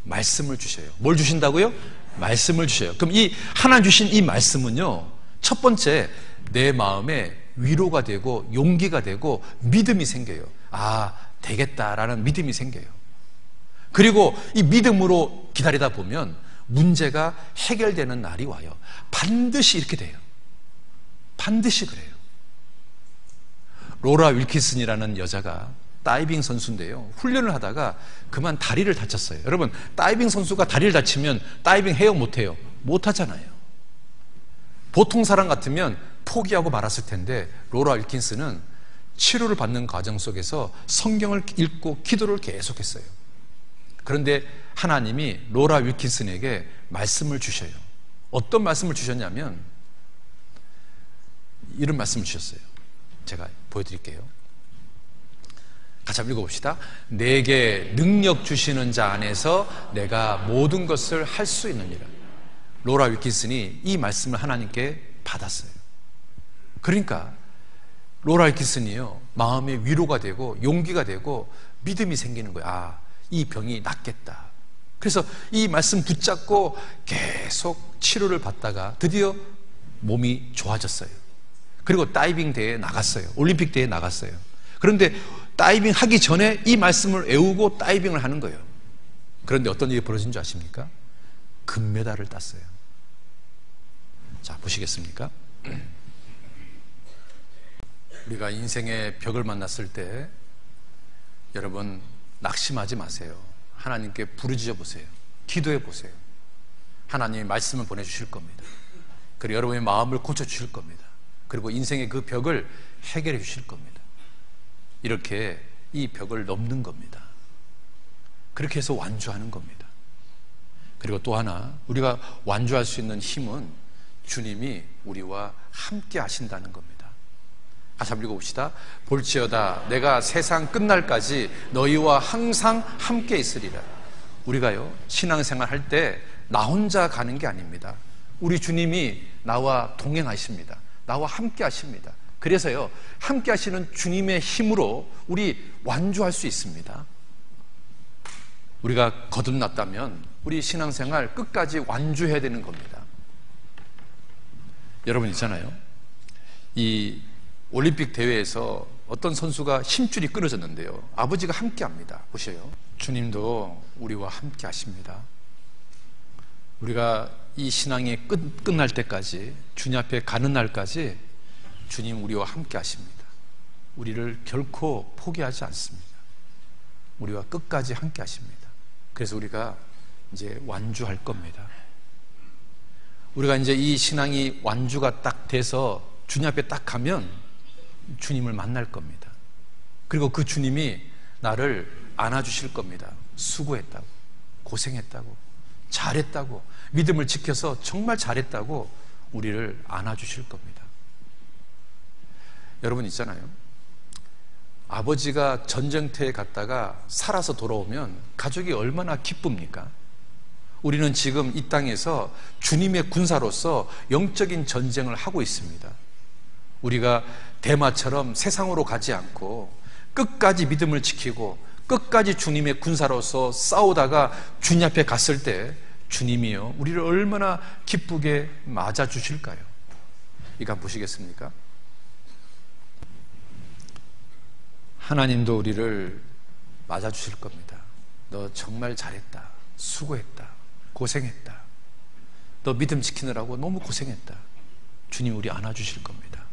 말씀을 주셔요. 뭘 주신다고요? 말씀을 주셔요. 그럼 이 하나님 주신 이 말씀은요, 첫 번째, 내 마음에 위로가 되고 용기가 되고 믿음이 생겨요. 아, 되겠다라는 믿음이 생겨요. 그리고 이 믿음으로 기다리다 보면 문제가 해결되는 날이 와요. 반드시 이렇게 돼요. 반드시 그래요. 로라 윌킨슨이라는 여자가 다이빙 선수인데요, 훈련을 하다가 그만 다리를 다쳤어요. 여러분, 다이빙 선수가 다리를 다치면 다이빙 해요, 못해요? 못하잖아요. 보통 사람 같으면 포기하고 말았을 텐데 로라 윌킨슨은 치료를 받는 과정 속에서 성경을 읽고 기도를 계속했어요. 그런데 하나님이 로라 윌킨슨에게 말씀을 주셔요. 어떤 말씀을 주셨냐면 이런 말씀을 주셨어요. 제가 보여드릴게요. 같이 한번 읽어봅시다. 내게 능력 주시는 자 안에서 내가 모든 것을 할 수 있느니라. 로라 윌킨슨이 이 말씀을 하나님께 받았어요. 그러니까 로라 윌킨슨이요, 마음의 위로가 되고 용기가 되고 믿음이 생기는 거예요. 아, 이 병이 낫겠다. 그래서 이 말씀 붙잡고 계속 치료를 받다가 드디어 몸이 좋아졌어요. 그리고 다이빙 대회에 나갔어요. 올림픽 대회에 나갔어요. 그런데 다이빙 하기 전에 이 말씀을 외우고 다이빙을 하는 거예요. 그런데 어떤 일이 벌어진 줄 아십니까? 금메달을 땄어요. 자, 보시겠습니까? 우리가 인생의 벽을 만났을 때 여러분 낙심하지 마세요. 하나님께 부르짖어 보세요. 기도해 보세요. 하나님이 말씀을 보내주실 겁니다. 그리고 여러분의 마음을 고쳐주실 겁니다. 그리고 인생의 그 벽을 해결해 주실 겁니다. 이렇게 이 벽을 넘는 겁니다. 그렇게 해서 완주하는 겁니다. 그리고 또 하나, 우리가 완주할 수 있는 힘은 주님이 우리와 함께 하신다는 겁니다. 다시 한번 읽어봅시다. 볼지어다 내가 세상 끝날까지 너희와 항상 함께 있으리라. 우리가요, 신앙생활 할 때 나 혼자 가는 게 아닙니다. 우리 주님이 나와 동행하십니다. 나와 함께 하십니다. 그래서요, 함께 하시는 주님의 힘으로 우리 완주할 수 있습니다. 우리가 거듭났다면 우리 신앙생활 끝까지 완주해야 되는 겁니다. 여러분 있잖아요, 이 올림픽 대회에서 어떤 선수가 힘줄이 끊어졌는데요, 아버지가 함께 합니다. 보세요. 주님도 우리와 함께 하십니다. 우리가 이 신앙이 끝날 때까지, 주님 앞에 가는 날까지 주님 우리와 함께 하십니다. 우리를 결코 포기하지 않습니다. 우리와 끝까지 함께 하십니다. 그래서 우리가 이제 완주할 겁니다. 우리가 이제 이 신앙이 완주가 딱 돼서 주님 앞에 딱 가면 주님을 만날 겁니다. 그리고 그 주님이 나를 안아주실 겁니다. 수고했다고, 고생했다고, 잘했다고, 믿음을 지켜서 정말 잘했다고 우리를 안아주실 겁니다. 여러분 있잖아요, 아버지가 전쟁터에 갔다가 살아서 돌아오면 가족이 얼마나 기쁩니까? 우리는 지금 이 땅에서 주님의 군사로서 영적인 전쟁을 하고 있습니다. 우리가 대마처럼 세상으로 가지 않고 끝까지 믿음을 지키고 끝까지 주님의 군사로서 싸우다가 주님 앞에 갔을 때 주님이요, 우리를 얼마나 기쁘게 맞아주실까요? 이거 한번 보시겠습니까? 하나님도 우리를 맞아주실 겁니다. 너 정말 잘했다, 수고했다, 고생했다, 너 믿음 지키느라고 너무 고생했다. 주님 우리 안아주실 겁니다.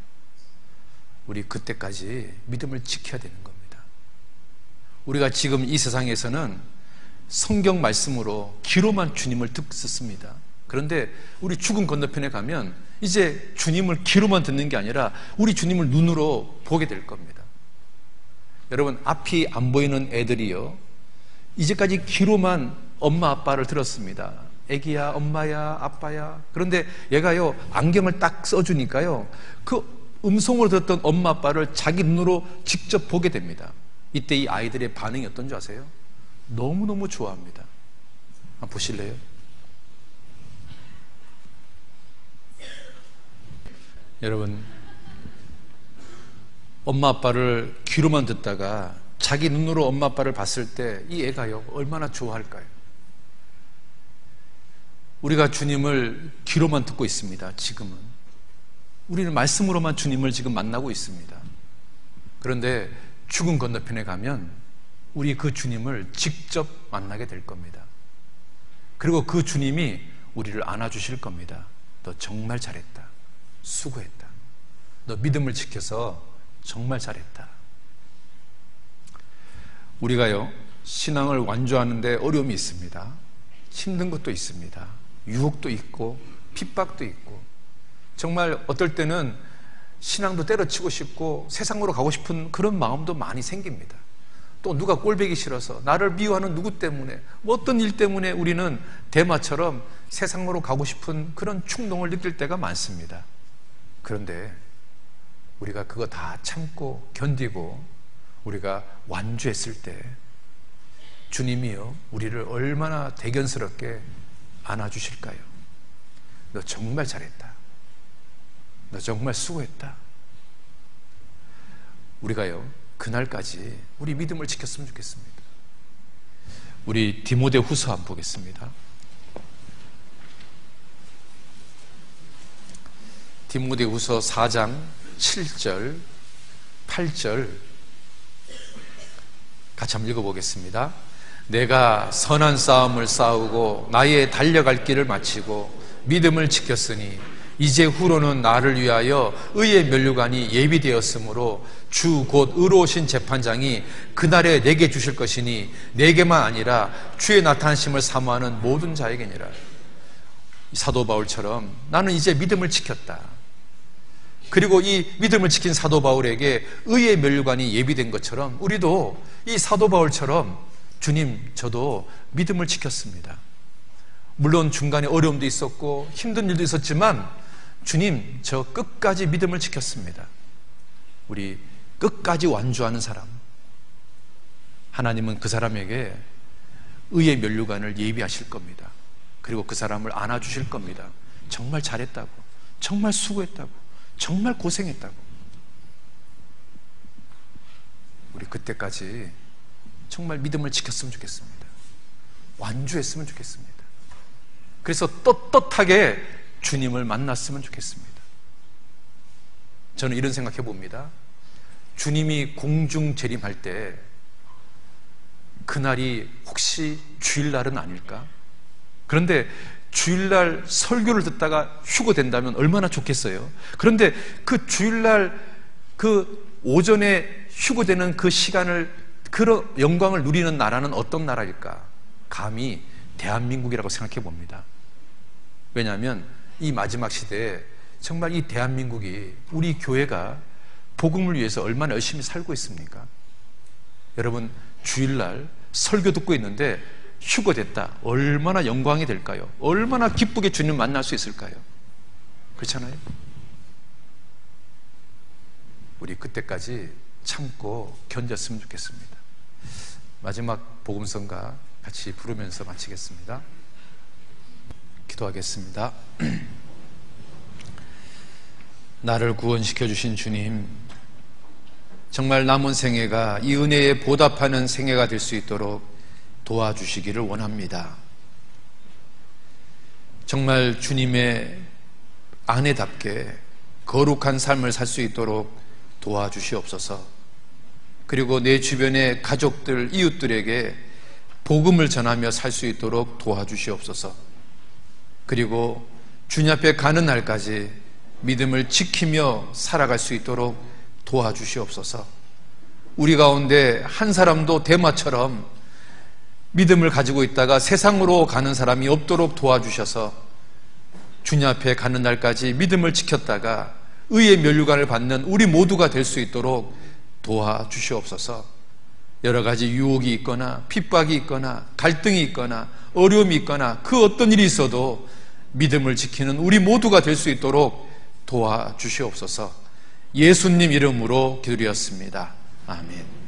우리 그때까지 믿음을 지켜야 되는 겁니다. 우리가 지금 이 세상에서는 성경 말씀으로 귀로만 주님을 듣습니다. 그런데 우리 죽음 건너편에 가면 이제 주님을 귀로만 듣는 게 아니라 우리 주님을 눈으로 보게 될 겁니다. 여러분, 앞이 안 보이는 애들이요, 이제까지 귀로만 엄마 아빠를 들었습니다. 애기야, 엄마야, 아빠야. 그런데 얘가요, 안경을 딱 써주니까요, 그 음성으로 들었던 엄마 아빠를 자기 눈으로 직접 보게 됩니다. 이때 이 아이들의 반응이 어떤지 아세요? 너무너무 좋아합니다. 한번 보실래요? 여러분, 엄마 아빠를 귀로만 듣다가 자기 눈으로 엄마 아빠를 봤을 때 이 애가요, 얼마나 좋아할까요? 우리가 주님을 귀로만 듣고 있습니다. 지금은 우리는 말씀으로만 주님을 지금 만나고 있습니다. 그런데 죽음 건너편에 가면 우리 그 주님을 직접 만나게 될 겁니다. 그리고 그 주님이 우리를 안아주실 겁니다. 너 정말 잘했다. 수고했다. 너 믿음을 지켜서 정말 잘했다. 우리가요, 신앙을 완주하는데 어려움이 있습니다. 힘든 것도 있습니다. 유혹도 있고 핍박도 있고, 정말 어떨 때는 신앙도 때려치고 싶고 세상으로 가고 싶은 그런 마음도 많이 생깁니다. 또 누가 꼴보기 싫어서, 나를 미워하는 누구 때문에, 뭐 어떤 일 때문에 우리는 대마처럼 세상으로 가고 싶은 그런 충동을 느낄 때가 많습니다. 그런데 우리가 그거 다 참고 견디고 우리가 완주했을 때 주님이요, 우리를 얼마나 대견스럽게 안아주실까요? 너 정말 잘했다. 너 정말 수고했다. 우리가요, 그날까지 우리 믿음을 지켰으면 좋겠습니다. 우리 디모데후서 한번 보겠습니다. 디모데후서 4장 7절 8절 같이 한번 읽어보겠습니다. 내가 선한 싸움을 싸우고 나의 달려갈 길을 마치고 믿음을 지켰으니 이제 후로는 나를 위하여 의의 면류관이 예비되었으므로 주 곧 의로우신 재판장이 그날에 내게 주실 것이니 내게만 아니라 주의 나타나심을 사모하는 모든 자에게니라. 사도 바울처럼 나는 이제 믿음을 지켰다. 그리고 이 믿음을 지킨 사도 바울에게 의의 면류관이 예비된 것처럼 우리도 이 사도 바울처럼 주님, 저도 믿음을 지켰습니다. 물론 중간에 어려움도 있었고 힘든 일도 있었지만 주님, 저 끝까지 믿음을 지켰습니다. 우리 끝까지 완주하는 사람, 하나님은 그 사람에게 의의 면류관을 예비하실 겁니다. 그리고 그 사람을 안아주실 겁니다. 정말 잘했다고, 정말 수고했다고, 정말 고생했다고. 우리 그때까지 정말 믿음을 지켰으면 좋겠습니다. 완주했으면 좋겠습니다. 그래서 떳떳하게 주님을 만났으면 좋겠습니다. 저는 이런 생각해 봅니다. 주님이 공중 재림할 때 그날이 혹시 주일날은 아닐까? 그런데 주일날 설교를 듣다가 휴거된다면 얼마나 좋겠어요. 그런데 그 주일날 그 오전에 휴거되는 그 시간을, 그런 영광을 누리는 나라는 어떤 나라일까? 감히 대한민국이라고 생각해 봅니다. 왜냐하면 이 마지막 시대에 정말 이 대한민국이, 우리 교회가 복음을 위해서 얼마나 열심히 살고 있습니까? 여러분, 주일날 설교 듣고 있는데 휴거됐다. 얼마나 영광이 될까요? 얼마나 기쁘게 주님 만날 수 있을까요? 그렇잖아요? 우리 그때까지 참고 견뎠으면 좋겠습니다. 마지막 복음성가 같이 부르면서 마치겠습니다. 기도하겠습니다. 나를 구원시켜 주신 주님, 정말 남은 생애가 이 은혜에 보답하는 생애가 될 수 있도록 도와주시기를 원합니다. 정말 주님의 아내답게 거룩한 삶을 살 수 있도록 도와주시옵소서. 그리고 내 주변의 가족들, 이웃들에게 복음을 전하며 살 수 있도록 도와주시옵소서. 그리고 주님 앞에 가는 날까지 믿음을 지키며 살아갈 수 있도록 도와주시옵소서. 우리 가운데 한 사람도 데마처럼 믿음을 가지고 있다가 세상으로 가는 사람이 없도록 도와주셔서 주님 앞에 가는 날까지 믿음을 지켰다가 의의 면류관을 받는 우리 모두가 될 수 있도록 도와주시옵소서. 여러 가지 유혹이 있거나 핍박이 있거나 갈등이 있거나 어려움이 있거나 그 어떤 일이 있어도 믿음을 지키는 우리 모두가 될 수 있도록 도와주시옵소서. 예수님 이름으로 기도드렸습니다. 아멘.